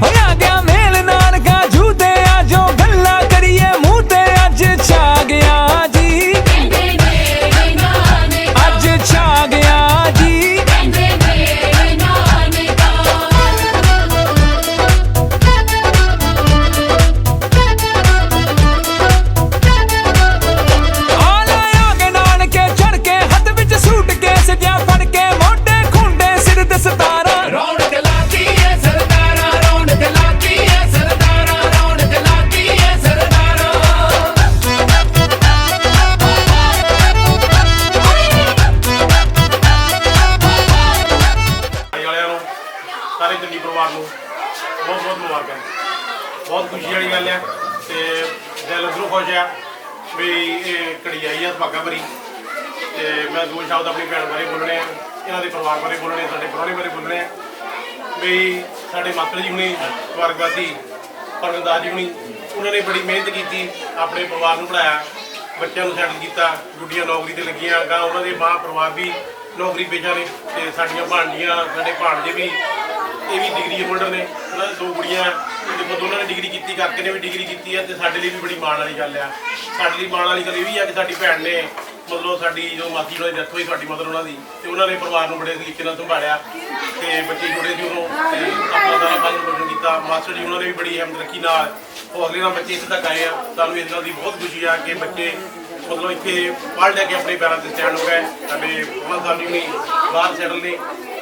[SPEAKER 3] ਹੋਇਆ ਗਿਆ ਮੇਲ ਨਾਨਕਾ ਝੂਟੇ ਆ ਜੋ ਗੱਲਾਂ ਕਰੀਏ ਮੂੰਹ ਤੇ ਅੱਜ ਛਾ ਗਿਆ ਜੀ
[SPEAKER 5] ਕਹਿੰਦੇ ਮੇਰੇ ਨਾਨਕਾ
[SPEAKER 3] ਅੱਜ ਛਾ ਗਿਆ ਜੀ
[SPEAKER 5] ਕਹਿੰਦੇ ਮੇਰੇ ਨਾਨਕਾ
[SPEAKER 3] ਆ ਲਾਇਆ ਨਾਨਕੇ ਚੜ ਕੇ ਹੱਥ ਵਿੱਚ ਸੂਟ ਕੇ ਸਜਿਆ ਫੜ ਕੇ ਮੋਢੇ ਖੁੰਡੇ ਸਿਰ ਤੇ ਸਤਾਰਾ
[SPEAKER 5] ਰੌਣਕ ਲਾਤੀ ਏ ਸਰਦਾਰਾ ਰੌਣਕ ਲਾਤੀ ਏ ਸਰਦਾਰਾ ਰੌਣਕ ਲਾਤੀ ਏ ਸਰਦਾਰਾ
[SPEAKER 2] ਵਾਲਿਆਂ ਨੂੰ ਸਾਰੇ ਚੰਗੀ ਪਰਿਵਾਰ ਨੂੰ ਬਹੁਤ ਬਹੁਤ ਮੁਬਾਰਕਾਂ ਬਹੁਤ ਖੁਸ਼ੀ ਵਾਲੀ ਗੱਲ ਹੈ ਤੇ ਦਿਲ ਅੰਦਰੋਂ ਖੁਸ਼ ਆ ਵੀ ਇਹ ਘੜੀ ਆਈ ਆ ਸੁਭਾਗਾ ਭਰੀ ਤੇ ਮੈਂ ਦੋ ਸ਼ਬਦ ਆਪਣੀ ਭੈਣ ਬਾਰੇ ਬੋਲਣੇ ਆ ਇਹਨਾਂ ਦੇ ਪਰਿਵਾਰ ਬਾਰੇ ਬੋਲਣੇ ਸਾਡੇ ਪ੍ਰਾਹੁਣੇ ਬਾਰੇ ਬੋਲਣੇ ਆ ਵੀ ਸਾਡੇ ਮਾਤਰ ਜੀ ਹੁਣੀ ਸਵਰਗਵਾਸੀ ਪਰਮਦਾਸ ਜੀ ਹੁਣੀ ਉਹਨਾਂ ਨੇ ਬੜੀ ਮਿਹਨਤ ਕੀਤੀ ਆਪਣੇ ਪਰਿਵਾਰ ਨੂੰ ਪੜਾਇਆ ਬੱਚਿਆਂ ਨੂੰ ਸੈਟਲ ਕੀਤਾ ਗੁੱਡੀਆਂ ਨੌਕਰੀ ਤੇ ਲੱਗੀਆਂ ਅੱਗਾ ਉਹਨਾਂ ਦੇ ਮਾਂ ਪਰਿਵਾਰ ਵੀ ਨੌਕਰੀ ਪੇਸ਼ਾ ਨੇ ਤੇ ਸਾਡੀਆਂ ਭਾਣਜੀਆਂ ਸਾਡੇ ਭਾਣਜੇ ਵੀ
[SPEAKER 6] ਇਹ ਵੀ ਡਿਗਰੀ ਹੋਲਡਰ ਨੇ, ਉਹਨਾਂ ਦੇ 2 ਕੁੜੀਆਂ ਦੇਖੋ, ਦੋਨਾਂ ਨੇ ਡਿਗਰੀ ਕੀਤੀ, ਕਰਕੇ ਨੇ ਵੀ ਡਿਗਰੀ ਕੀਤੀ ਹੈ। ਤੇ ਸਾਡੇ ਲਈ ਵੀ ਬੜੀ ਮਾਣ ਵਾਲੀ ਗੱਲ ਆ। ਸਾਡੇ ਲਈ ਮਾਣ ਵਾਲੀ ਗੱਲ ਇਹ ਵੀ ਆ ਕਿ ਸਾਡੀ ਭੈਣ ਨੇ ਮਤਲਬ ਸਾਡੀ ਜੋ ਮਾਸੀ ਉਹਨਾਂ ਦੀ ਡੈਥ ਹੋਈ, ਸਾਡੀ ਮਦਰ ਉਹਨਾਂ ਦੀ, ਤੇ ਉਹਨਾਂ ਨੇ ਪਰਿਵਾਰ ਨੂੰ ਬੜੇ ਤਰੀਕੇ ਨਾਲ ਸੰਭਾਲਿਆ ਤੇ ਬੱਚੇ ਛੋਟੇ ਸੀ ਉਦੋਂ ਤੇ ਆਪਣਾ ਸਾਰਾ ਪਾਲਣ ਪੋਸ਼ਣ ਕੀਤਾ। ਮਾਸਟਰ ਜੀ ਉਹਨਾਂ ਨੇ ਵੀ ਬੜੀ ਹਿੰਮਤ ਰੱਖੀ ਨਾਲ, ਉਹ ਅਗਲੇ ਨਾਲ ਬੱਚੇ ਇੱਥੇ ਤੱਕ ਆਏ ਆ। ਸਾਨੂੰ ਇਸ ਗੱਲ ਦੀ ਬਹੁਤ ਖੁਸ਼ੀ ਆ ਕਿ ਬੱਚੇ ਮਤਲਬ ਇੱਥੇ ਪੜ੍ਹ ਲੈ ਕੇ ਆਪਣੇ ਪੈਰਾਂ 'ਤੇ ਸਟੈਂਡ ਹੋ ਗਏ। ਸਾਡੇ ਉਹਨਾਂ ਸਾਨੂੰ ਵੀ ਬਾਹਰ ਸੈਟਲ ਨੇ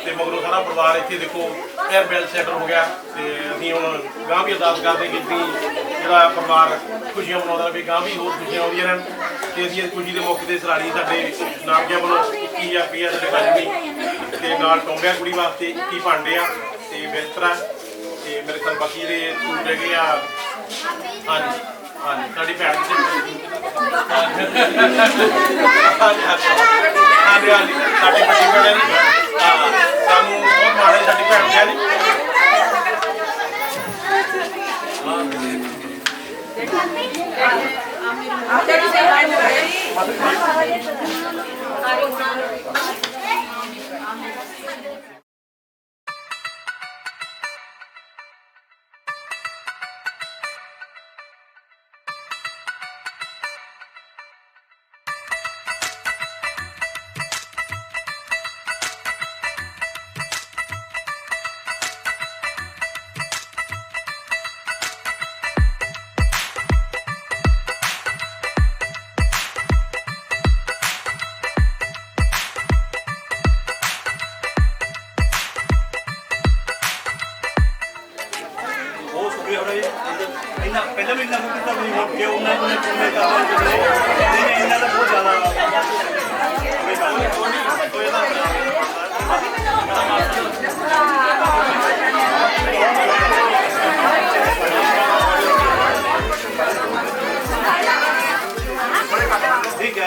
[SPEAKER 6] ਤੇ ਮਗਰੋਂ ਸਾਰਾ ਪਰਿਵਾਰ ਇੱਥੇ ਦੇਖੋ ਐਰ ਬੈਲ ਸੈਟਲ ਹੋ ਗਿਆ। ਤੇ ਅਸੀਂ ਹੁਣ ਗਾਂ ਵੀ ਅਰਦਾਸ ਕਰਦੇ ਕਿ ਜਿਹੜਾ ਪਰਿਵਾਰ ਖੁਸ਼ੀਆਂ ਮਨਾਉਂਦਾ ਵੀ ਗਾਂ ਵੀ ਹੋਰ ਖੁਸ਼ੀਆਂ ਆਉਂਦੀਆਂ ਰਹਿਣ। ਤੇ ਅਸੀਂ ਇਸ ਖੁਸ਼ੀ ਦੇ ਮੌਕੇ ਤੇ ਸਰਾੜੀ ਸਾਡੇ ਨਾਮਕਿਆਂ ਵੱਲੋਂ 21,000 ਰੁਪਈਆ ਸਾਡੇ ਪੰਜ ਦੀ ਤੇ ਨਾਲ ਟੋਂਬਿਆਂ ਕੁੜੀ ਵਾਸਤੇ 21 ਭਾਂਡੇ ਆ ਤੇ ਬਿਸਤਰਾ ਤੇ ਮੇਰੇ ਕੋਲ ਬਾਕੀ ਜਿਹੜੇ ਸੂਟ ਹੈਗੇ ਆ। ਹਾਂਜੀ ਹਾਂਜੀ, ਸਾਡੀ ਭੈਣ ਹਾਂਜੀ ਹਾਂਜੀ ਹਾਂਜੀ, ਸਾਡੀ ਵੱਡੀ ਭੈਣ ਨੇ ਸਾਨੂੰ ਬਹੁਤ ਮਾੜੇ ਸਾਡੀ ਭੈਣ ਕਿਹਾ ਨੇ।
[SPEAKER 7] ਪਹਿਲਾਂ ਵੀ ਇੰਨਾ ਕੁਝ ਤਾਂ ਨਹੀਂ ਹੋ ਗਿਆ, ਉਹਨਾਂ ਨੇ ਚੁਣੇ ਕਰ ਲਏ ਇਹਨਾਂ ਦਾ ਬਹੁਤ ਜ਼ਿਆਦਾ ਠੀਕ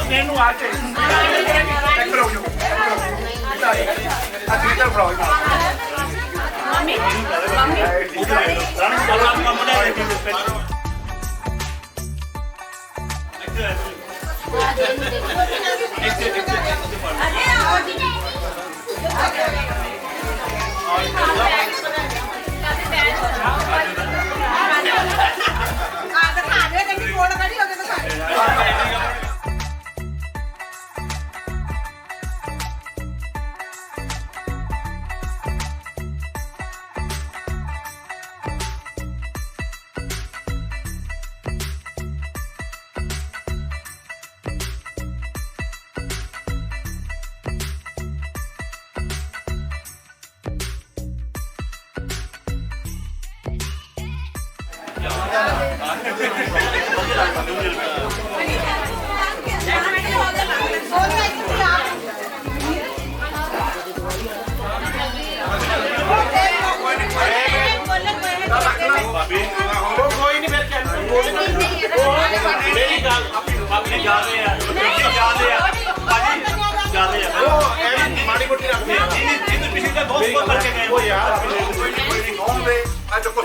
[SPEAKER 7] ਮੈਨੂੰ ਆ ਕੇ ਚੈੱਕ ਕਰੋ ਜੋ ਆ ਟਵਿੱਟਰ ਫੜਾਓ ਮੰਮੀ ਮੰਮੀ ਰਾਣੀ ਚਲੋ ਆਪ ਕੰਮ ਦਾ ਰੇਟਿੰਗ ਪਹਿਲਾਂ
[SPEAKER 6] ਕੋਈ ਨਹੀਂ ਫਿਰ ਮੇਰੀ ਗੱਲ ਆਪਣੀ ਜਾ ਰਹੇ ਆ ਮਾੜੀ ਮੋਟੀ ਰੱਖਦੇ ਆ ਇਹਨੂੰ ਪਿਛਲੇ ਤਾਂ ਬਹੁਤ ਕਰਕੇ ਗਏ ਹੋ ਯਾਰ ਕੋਈ ਨਹੀਂ ਕਹੋਗੇ ਅੱਜ ਕੁਝ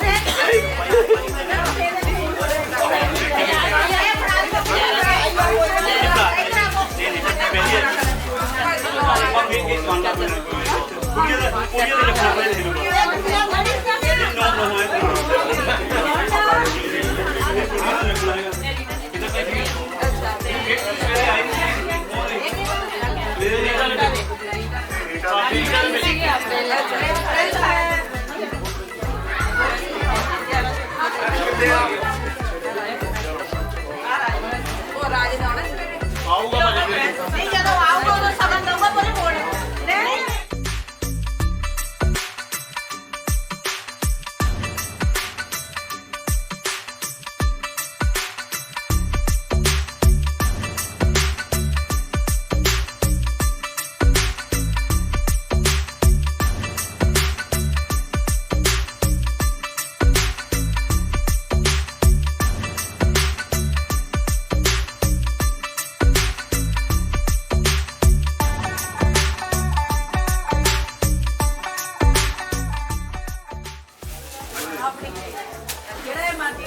[SPEAKER 7] ਜਿਹੜਾ ਮਾਤੀ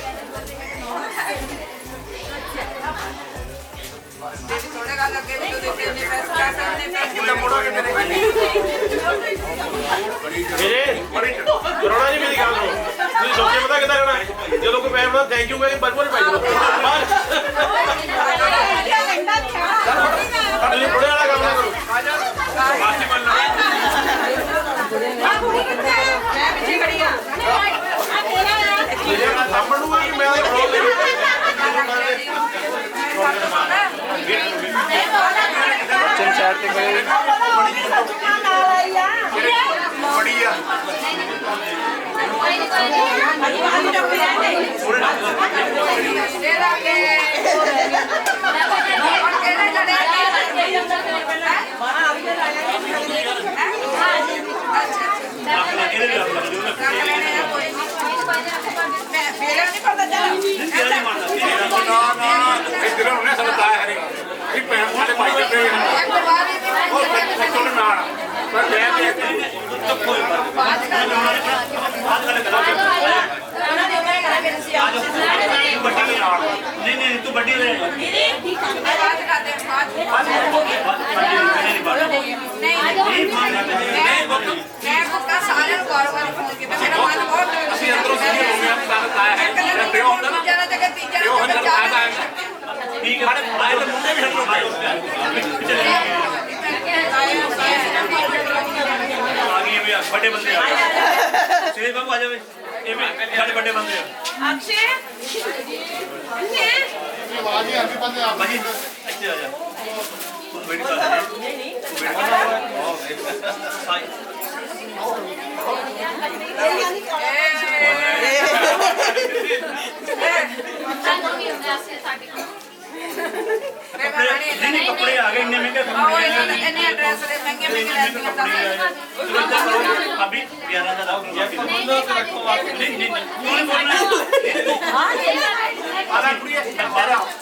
[SPEAKER 7] ਥੋੜੇ ਗੱਲ ਅੱਗੇ ਵੀ ਦੇਖੇ ਨੇ ਪੈਸਾ ਕਰਨੇ ਪੈਸੇ
[SPEAKER 6] ਮੋੜੋ ਕਿਤੇ ਮੇਰੇ ਕਰੋਨਾ ਜੀ ਮੇਰੀ ਗੱਲ ਸੁਣੋ ਤੁਸੀਂ ਸੋਚੇ ਪਤਾ ਕਿੱਦਾਂ ਕਰਨਾ ਜਦੋਂ ਕੋਈ ਪੈਸੇ ਬਣਾ ਥੈਂਕ ਯੂ ਕਹੇ ਬਰਬਰ ਪਾਈ ਦੋ ਸਾਡੇ ਲਈ ਬੁੜੇ ਵਾਲਾ ਕੰਮ ਨਾ ਕਰੋ ਬਾਕੀ ਮੰਨ ਲਓ
[SPEAKER 7] ਮੈਂ ਪਿੱਛੇ ਖੜੀ ਆ
[SPEAKER 6] ਜਿਹੜਾ ਸਾਹਮਣ ਨੂੰ ਆ ਕਿ ਮੈਂ ਉਹਦੇ ਬਰੋਲ ਦੇ
[SPEAKER 2] ਬੱਚੇ ਚਾਰ ਤੇ ਗਏ ਬੜੀ ਆ
[SPEAKER 7] ਮੇਰਾ ਨਹੀਂ ਪਤਾ
[SPEAKER 2] ਇਧਰੋਂ ਉਹਨੇ ਸਮਝਾਇਆ ਹੈ ਇਹ ਪੈਣ ਸਾਡੇ ਭਾਈ ਦੇ ਪਏ ਉਹ ਕੋਲ ਨਾਲ ਪਰ ਲੈ ਕੇ ਤੱਕੋ
[SPEAKER 8] नहीं नहीं तू बड़ी ले ठीक है आए तो मुंडे भी हटो भाई आगे भी बड़े बंदे आ सुरेश बाबू आ जाओ ये भी सारे बड़े बंदे
[SPEAKER 7] अक्षय
[SPEAKER 2] ਆਵਾਜ਼ ਹੀ ਆਂਦੀ ਬੰਦੇ ਆ
[SPEAKER 8] भाजी अच्छे आ जा तू बेटी का नहीं तू बेटी नहीं कपड़े आ गए इतने महंगे अभी 11,000 नहीं नहीं नहीं बोलना आधा कुड़ी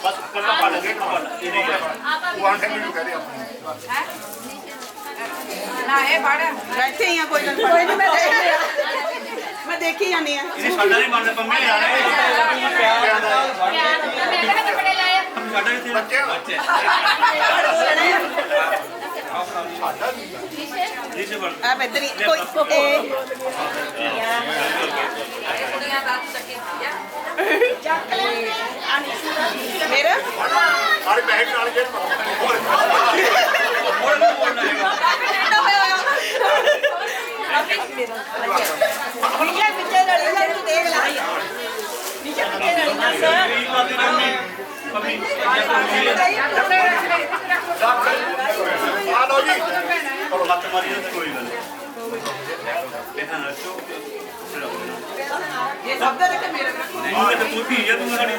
[SPEAKER 8] बस कल्ला पा लगे ये नहीं
[SPEAKER 2] वन टाइम भी कह रहे अपने
[SPEAKER 7] ना ये बड़ा
[SPEAKER 9] बैठे ही कोई नहीं मैं देखी जानी है
[SPEAKER 8] इन्हें साडा नहीं मानना पम्मी आ रहे साडा नहीं बच्चे बच्चे नीचे बढ़
[SPEAKER 9] आप इधर ही कोई
[SPEAKER 7] कुड़ियां दांत चके दिया
[SPEAKER 9] मेरा
[SPEAKER 2] ਸਾਰੇ ਪੈਸੇ ਨਾਲ ਜੇ
[SPEAKER 8] और नहीं बोलना है
[SPEAKER 9] नीचे पीछे लड़ी ना तू देख ला नीचे पीछे लड़ी ना सर
[SPEAKER 8] पम्मी
[SPEAKER 2] ਆ ਲਓ ਜੀ
[SPEAKER 8] ਲੱਤ ਮਾਰੀ ਤਾਂ ਕੋਈ ਗੱਲ ਨਹੀਂ ਇਹਨਾਂ ਨਾਲ ਚੋ
[SPEAKER 9] ये सब देख मेरे
[SPEAKER 8] ਨਹੀਂ ਮੈਂ ਤਾਂ ਤੂੰ ਧੀ ਹੈ ਤੂੰ ਸਾਡੀ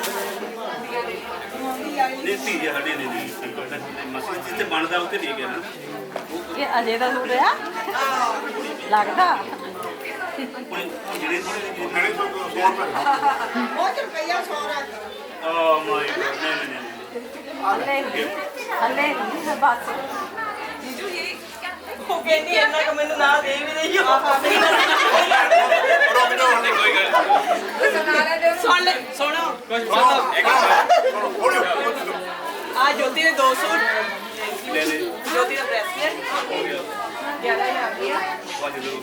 [SPEAKER 8] ਨਹੀਂ ਧੀ ਹੈ ਸਾਡੀ ਨਹੀਂ ਮਸਲਾ ਜਿੱਤੇ ਬਣਦਾ ਉੱਤੇ ਨਹੀਂ ਗਿਆ ਨਾ
[SPEAKER 9] ये अजय का सूट है लगता
[SPEAKER 8] ਹੁਣ ਜਿਹੜੇ ਥੋੜੇ
[SPEAKER 2] ਜਿਹੜੇ 100 ਰੁਪਏ
[SPEAKER 9] वो रुपया 100
[SPEAKER 8] ਓ ਮਾਈ ਗॉड ਨਹੀਂ
[SPEAKER 9] हले बस वो कहती है ना कि मैंने ना दे भी नहीं हो
[SPEAKER 2] ਰੁਕ ਜਾਓ ਹੁਣ ਕੋਈ ਗੱਲ
[SPEAKER 9] सुन ले सुनो आ ज्योति ने 2 सूट
[SPEAKER 8] ਲੈ ਲੈ
[SPEAKER 9] ज्योति का ब्रेसलेट
[SPEAKER 8] ਹੋ ਗਿਆ
[SPEAKER 9] 11,000 दिया
[SPEAKER 8] ਵਾਜ ਲੋ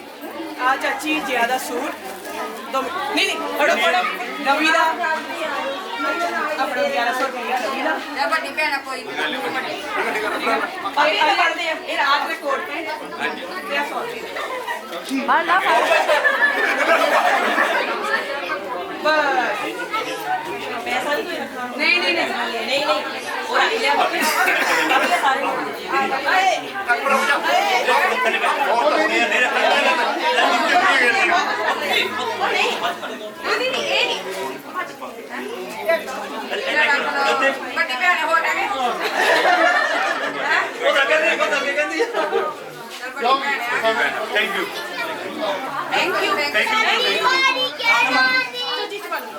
[SPEAKER 9] आ चाची ज्यादा सूट दो नहीं फड़ो फड़ो रवि दा अपना 1100 रुपया रवि दा
[SPEAKER 7] ये बड़ी बहन कोई
[SPEAKER 9] और ये पढ़ते हैं ये रात में कोट पे क्या सॉरी हां ना बस पैसा नहीं नहीं नहीं नहीं और ले सारे
[SPEAKER 7] बड़ी बहन हो गए
[SPEAKER 8] ਉਹ ਤਾਂ ਕਹਿੰਦੀ ਉਹ ਤਾਂ ਕਹਿੰਦੀ ਥੈਂਕ ਯੂ
[SPEAKER 7] थैंक यू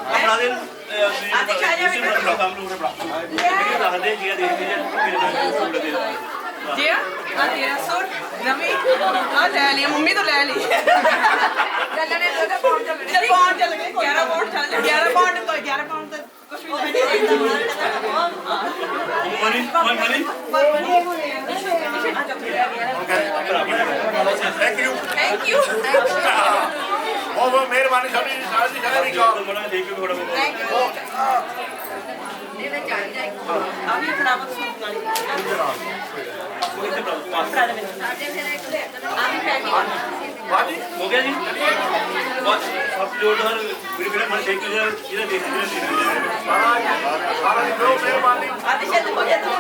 [SPEAKER 8] ਆਪਣਾ ਦੇ ਕੰਮ ਨੂੰ ਬੜਾ ਇਹ ਦੱਸਦੇ ਜੀ ਦੇਖਦੇ ਜੀ ਮੇਰੇ ਨਾਲ ਦੇ
[SPEAKER 9] जी आ तेरा सूट रवि आ ले लिया मम्मी तो ले ली चलने दो तो पाउंड चल गए 11 पाउंड चल 11 पाउंड तो 11 पाउंड तो कुछ भी नहीं
[SPEAKER 8] मनी
[SPEAKER 9] थैंक यू
[SPEAKER 2] बहुत मेहरबानी सभी सारी सारी का
[SPEAKER 8] बड़ा लेके बड़ा
[SPEAKER 9] थैंक यू अभी फटाफट सूट नाली
[SPEAKER 8] हो गया जी बस सब जोरदार मेरे मन थैंक यू सर इधर देखिए
[SPEAKER 2] सारा मेहरबानी
[SPEAKER 9] आदिशा हो गया तो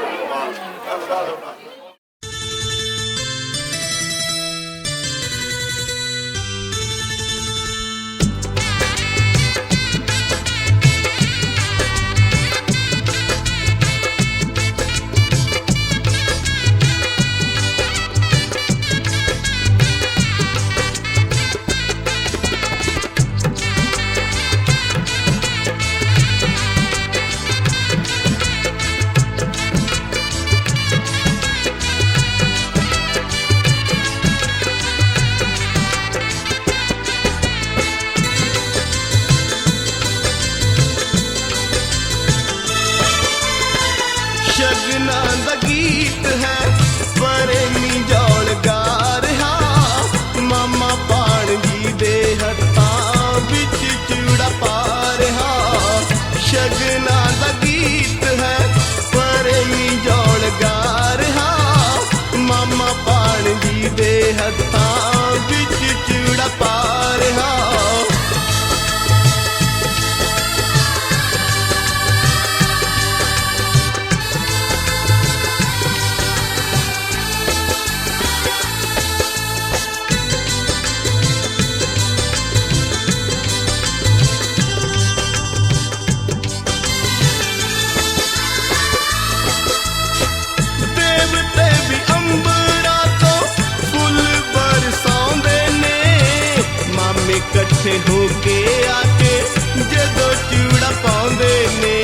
[SPEAKER 3] ਸ਼ਗਨਾਂ ਦਾ ਗੀਤ ਹੈ ਪਰੇਮੀ ਜੋੜ ਗਾ ਰਿਹਾ ਮਾਮਾ ਪਾਣ ਜੀ ਦੇ ਹੱਥਾਂ ਵਿੱਚ ਚੂੜਾ ਪਾ ਰਿਹਾ ਸ਼ਗਨਾਂ ਦਾ ਗੀਤ ਹੈ ਪਰੇਮੀ ਜੋੜ ਗਾ ਰਿਹਾ ਮਾਮਾ ਪਾਣ ਜੀ ਦੇ ਹੱਥਾਂ ਵਿੱਚ ਚੂੜਾ ਪਾ ਰਿਹਾ ਦੇਵਤੇ ਵੀ ਅੰਬਰਾਂ ਤੋਂ ਫੁੱਲ ਬਰਸਾਉਂਦੇ ਨੇ ਮਾਮੇ ਇਕੱਠੇ ਹੋ ਕੇ ਆ ਕੇ ਜਦੋਂ ਚੂੜਾ ਪਾਉਂਦੇ ਨੇ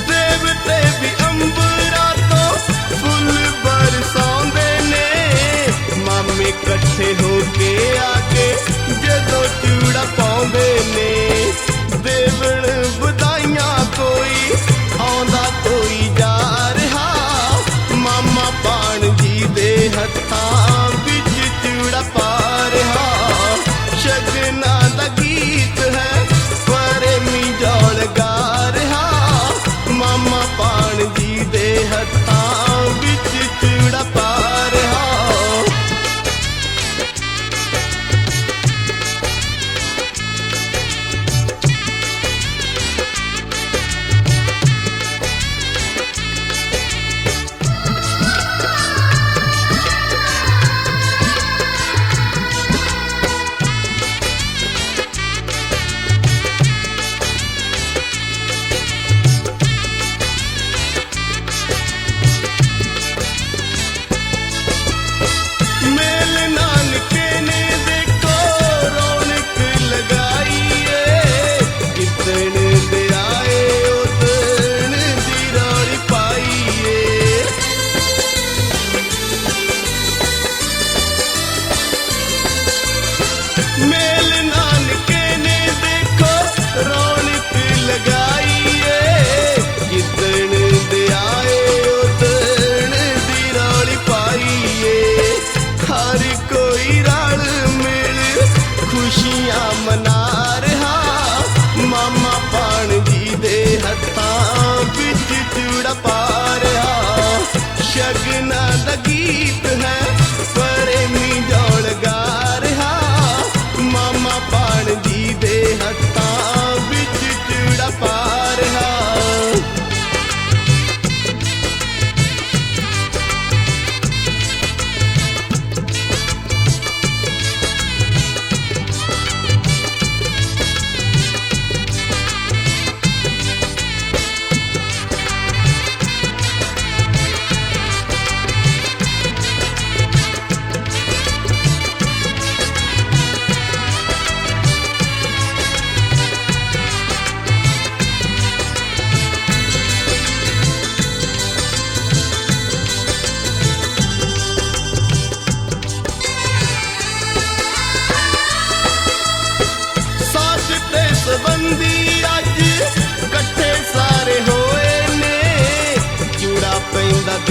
[SPEAKER 3] ਦੇਵਤੇ ਵੀ ਅੰਬਰਾਂ ਤੋਂ ਫੁੱਲ ਬਰਸਾਉਂਦੇ ਨੇ ਮਾਮੇ ਇਕੱਠੇ ਹੋ ਕੇ ਆ ਕੇ ਜਦੋਂ ਚੂੜਾ ਪਾਉਂਦੇ ਨੇ ਦੇਵਣ ਵਧਾਈਆਂ ਕੋਈ ਆਉਂਦਾ ਕੋਈ ਜਾ ਰਿਹਾ ਮਾਮਾ ਪਾਣ ਜੀ ਦੇ ਹੱਥਾਂ ਵਿੱਚ ਚੂੜਾ ਪਾ ਰਿਹਾ ਸ਼ਗਨਾਂ ਦਾ ਗੀਤ ਹੈ ਪਰੇਮੀ ਜੋੜ ਗਾ ਰਿਹਾ ਮਾਮਾ ਪਾਣ ਜੀ ਦੇ ਹੱਥਾਂ ਵਿੱਚ ਚੂੜਾ ਪਾ ਰਿਹਾ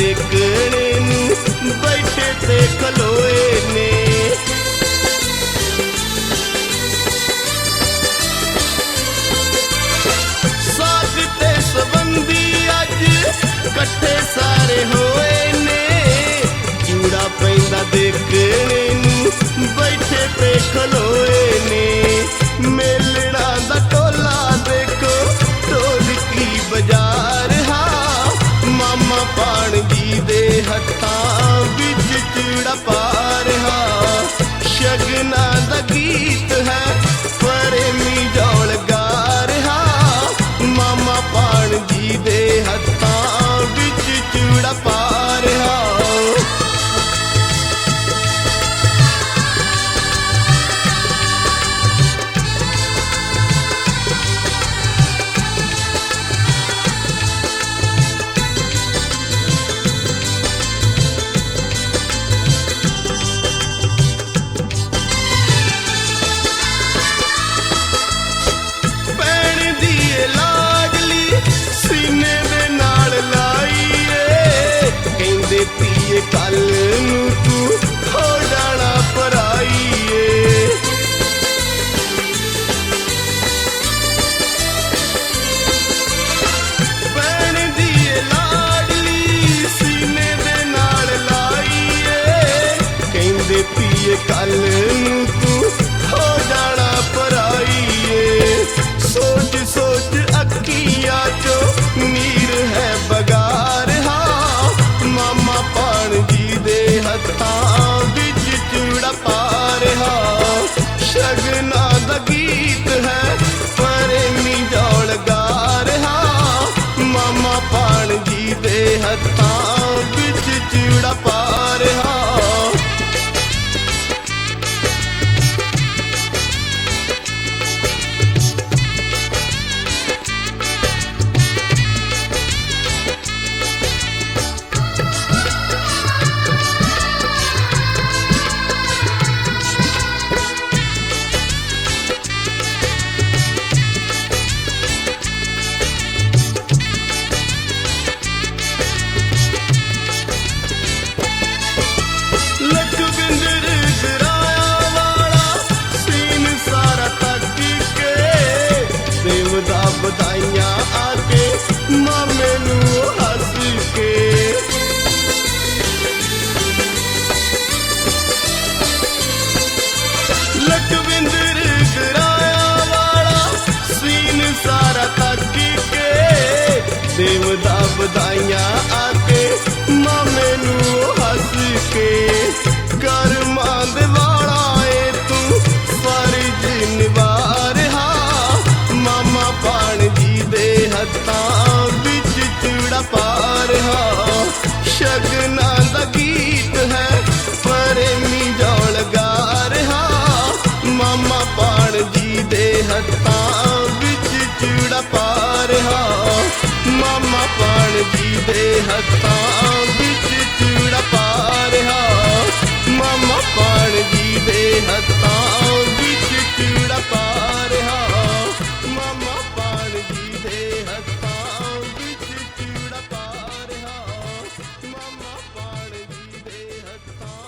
[SPEAKER 10] देखने नू बैठे ते खलोए ने। साथ ते संबंधी अज कट्ठे सारे होए ने। चूड़ा पैंदा देखने नू बैठे ते खलोए ने। मेलना दा टोला देखो ढोलकी बाजार हा। मामा पाण जी दे हत्थां विच चूड़ा पा रहा। शगना दा गीत है प्रेमी जौल गा रहा। मामा पाण जी दे हत्थां विच चूड़ा पा रहा। कल नू तू हो जाना पराईए। भैन दी लाडली सीने दे नाल लाईए। कहंदे पीए कल नू तू हो जाना पराईए। सोच सोच अखियां चो नीर है बगार हा। मामा पाण जी दे हत्थां विच चूड़ा पा रहा। शगना दा गीत है प्रेमी जौल गा रहा। मामा पाण जी दे हत्थां विच चूड़ा पा रहा। बधाइयां आके मामे नू हंस के। लखविंदर गराया वाला सीन सारा तक के। देवदा बधाइयां आके मामे नू हंस के। कर मांद वाला ए तू फर्ज निवार हा। मामा पाण जी दे हत्थां विच चूड़ा पा रहा। शगना दा गीत है प्रेमी जौल गा रहा। मामा पाण जी दे हत्थां विच चूड़ा पा रहा। मामा पाण जी दे हत्थां विच चूड़ा पा रहा। मामा पाण जी दे हत्थां विच चूड़ा पा रहा। मामा पाण जी दे हत्थां विच चूड़ा पा रहा। मामा पाण जी दे हत्थां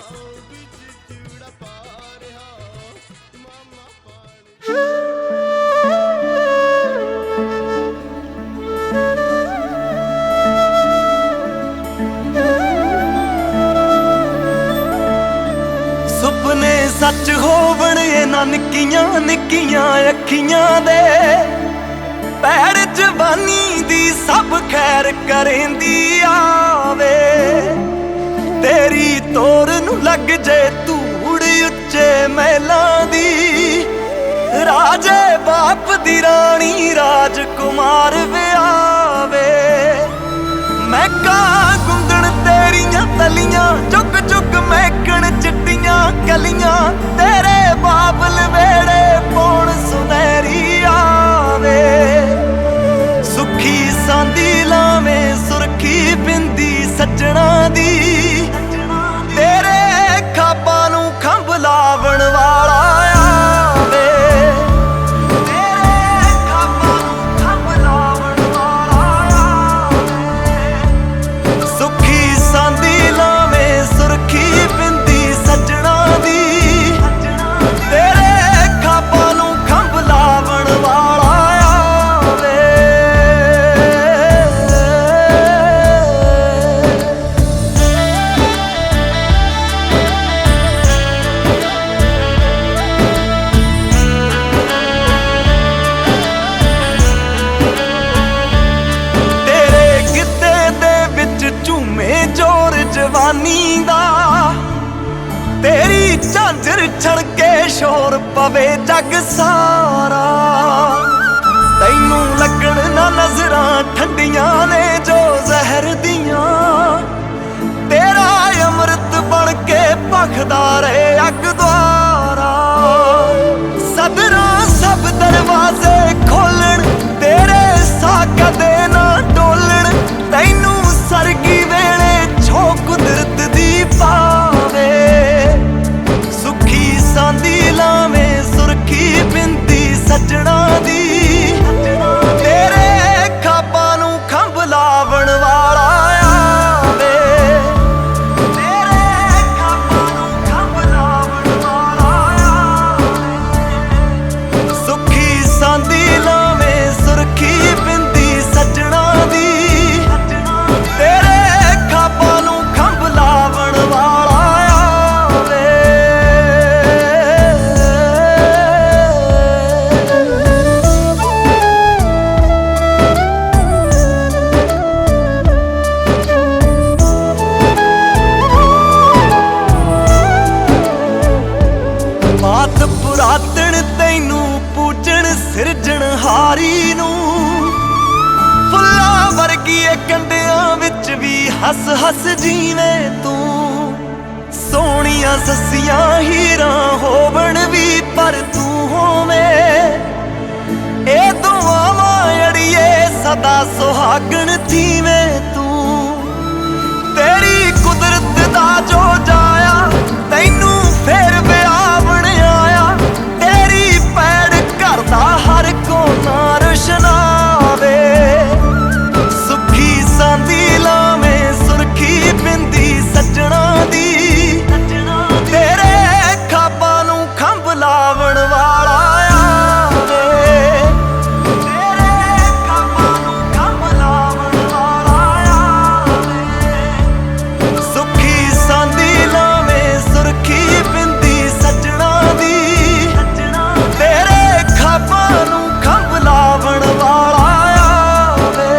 [SPEAKER 10] विच चूड़ा पा रहा। मामा पाण
[SPEAKER 3] सुपने सच होवण इन्हां निक्कियां निक्कियां अखियां दे। पैर जवानी दी सब खैर करेंदी आवे। तेरी तोर नू लग जे धूड़ उच्चे महलां दी। राजे बाप दी रानी राजकुमार विआवे। मैं का गुंदण तेरियां तलियां चुक चुक महकण चिट्टियां कलियां। तेरे बाबल वेड़े पौण सुनहरी आवे। सुखी सांदी लावें सुरखी बिंदी सजना दी। तेरे खाबां नू खंभ लावण वाला आवे। तेरे खाबां नू खंभ लावण वाला आवे। सुखी
[SPEAKER 10] झांझर छड़के शोर पवे जग सारा तैनू लगन ना नजरां ठंडियां ने जो जहर दियां तेरा अमृत बन के भखदा रहे अग द्वारा सदरा सब दरवाजे खोलन तेरे सा कदे ना डोलन तैनू सरगी वेले छो कुदरत दी पावे सुखी सांदी लावे सुरखी बिंदी सजना दी तेरे खाबां नू खंभ लावण वाला आवे तेरे खाबां नू खंभ लावण वाला आवे सुखी सांदी लावे सुरखी बिंदी सजना दी तेरे खाबां नू खंभ लावण वाला आवे बात पुरातन तैनू पूजन सिरजणहारी नू फुल्लां वर्गी कंडियां विच भी हस हस जीवे तू सोहणियां सस्सियां हीरां होवण भी पर तू होवें ए दुआवां अड़िए सदा सुहागण थीवें तू तेरी कुदरत दा जो जाया तैनू फेर विआवण आया तेरी पैड़ घर दा हर कोना रोशनावे सुखी सांदी लावे सुरखी बिंदी सजना दी तेरे खाबां नू खंभ लावण वाला आवे तेरे खाबां नू खंभ लावण वाला आवे सुखी सांदी लावे सुरखी बिंदी सजना दी तेरे खाबां नू खंभ लावण वाला आवे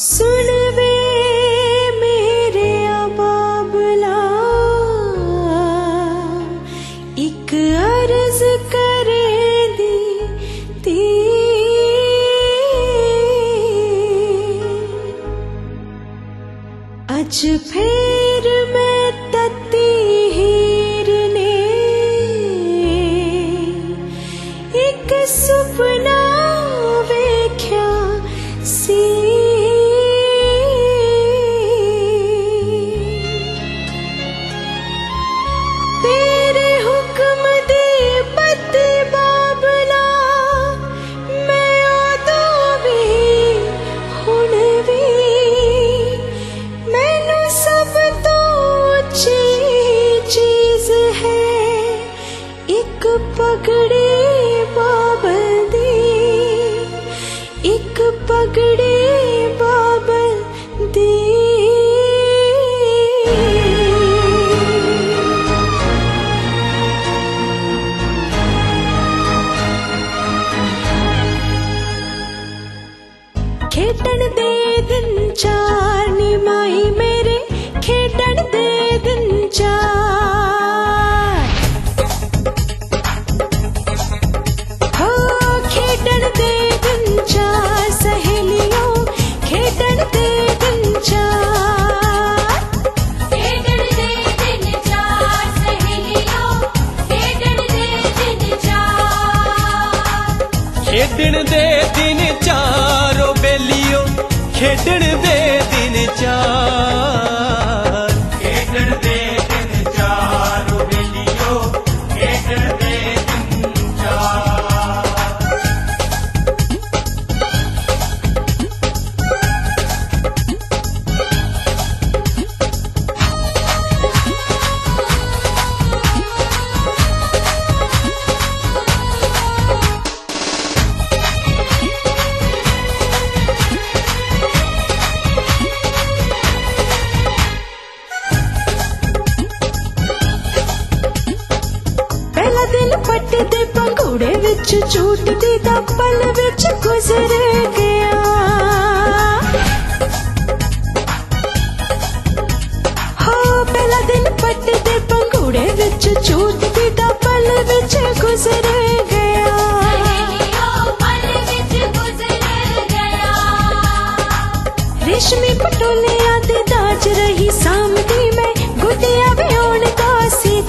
[SPEAKER 1] सुन वे मेरे बाबला एक अर्ज करे दी ती अज फेर मैं तती हीर ने एक सुपना वेख्या सी तेरे हुक्म दे पति बाबला मैं उदों भी हुण भी मैनू सब तो ऊंची चीज है एक पगड़ी बाबल दी एक पगड़ी बाबल दी खेडन दे दिन चार नी माई मेरे खेडन दे दिन चार हो खेडन दे दिन चार सहेलियों खेडन दे दिन चार खेडन दे दिन चार सहेलियों खेडन दे दिन चार
[SPEAKER 3] खेडण दे दिन चारो बेलियो खेडण दे दिन चार
[SPEAKER 5] ਖੇਡਣ ਦੇ ਦਿਨ ਚਾਰੋ ਬੇਲੀਓ ਖੇਡਣ ਦੇ ਦਿਨ ਚਾਰ
[SPEAKER 1] ਵਿੱਚ ਝੂਟਦੀ ਦਾ ਪਲ ਵਿੱਚ ਗੁਜ਼ਰ ਗਿਆ ਹੋ ਪਹਿਲਾ ਦਿਨ ਪੱਟਦੇ ਪੰਘੂੜੇ ਵਿੱਚ ਝੂਟਦੀ ਦਾ ਪਲ ਵਿੱਚ ਗੁਜ਼ਰ ਗਿਆ ਰੇਸ਼ਮੀ ਪਟੋਲਿਆਂ ਤੇ ਦਾਜ ਰਹੀ ਸਾਂਭਦੀ ਮੈਂ ਗੁੱਡੀਆਂ ਵਿਆਉਣ ਦਾ ਸੀ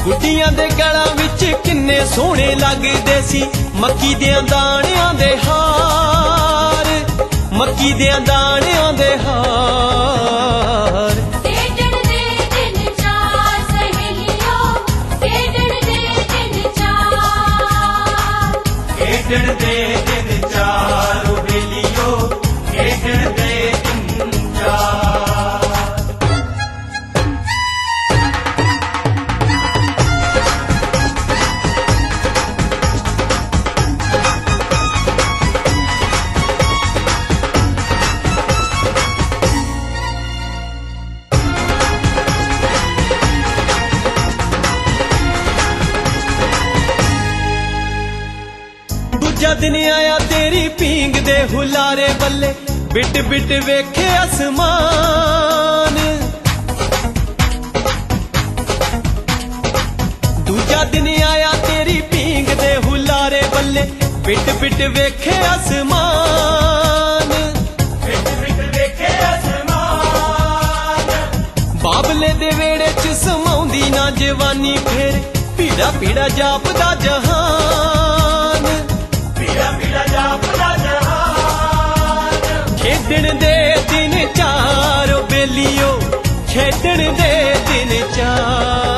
[SPEAKER 3] ਗੁੱਡੀਆਂ ਦੇ ਗਲਾਂ ਵਿੱਚ ਕਿੰਨੇ ਸੋਹਣੇ ਲੱਗਦੇ ਸੀ ਮੱਕੀ ਦੇ ਦਾਣਿਆਂ ਦੇ ਹਾਰ ਮੱਕੀ ਦੇ ਦਾਣਿਆਂ ਦੇ ਹਾਰ ਖੇਡਣ ਦੇ ਦਿਨ ਚਾਰ ਓ ਬੇਲੀਓ ਖੇਡਣ ਦੇ ਦਿਨ ਚਾਰ ਦੂਜਾ ਦਿਨ ਆਇਆ ਤੇਰੀ ਪੀਂਗ ਦੇ ਹੁਲਾਰੇ ਬੱਲੇ ਬਿਟ ਬਿਟ ਵੇਖੇ ਅਸਮਾਨ ਦੂਜਾ ਦਿਨ ਆਇਆ ਤੇਰੀ ਪੀਂਗ ਦੇ ਹੁਲਾਰੇ ਬੱਲੇ ਬਿਟ ਬਿਟ ਵੇਖੇ ਅਸਮਾਨ ਬਿਟ ਬਿਟ ਵੇਖੇ ਅਸਮਾਨ ਬਾਬਲੇ ਦੇ ਵੇੜੇ ਚ ਸਮਾਉਂਦੀ ਨਾ ਜਵਾਨੀ ਫੇਰ ਪੀੜਾ ਪੀੜਾ ਜਾਪਦਾ ਜਹਾਨ ਪੀੜਾ ਪੀੜਾ ਜਾਪਦਾ ਜਹਾਨ ਖੇਡਣ ਦੇ ਦਿਨ ਚਾਰ ਓ ਬੇਲੀਓ ਖੇਡਣ ਦੇ ਦਿਨ ਚਾਰ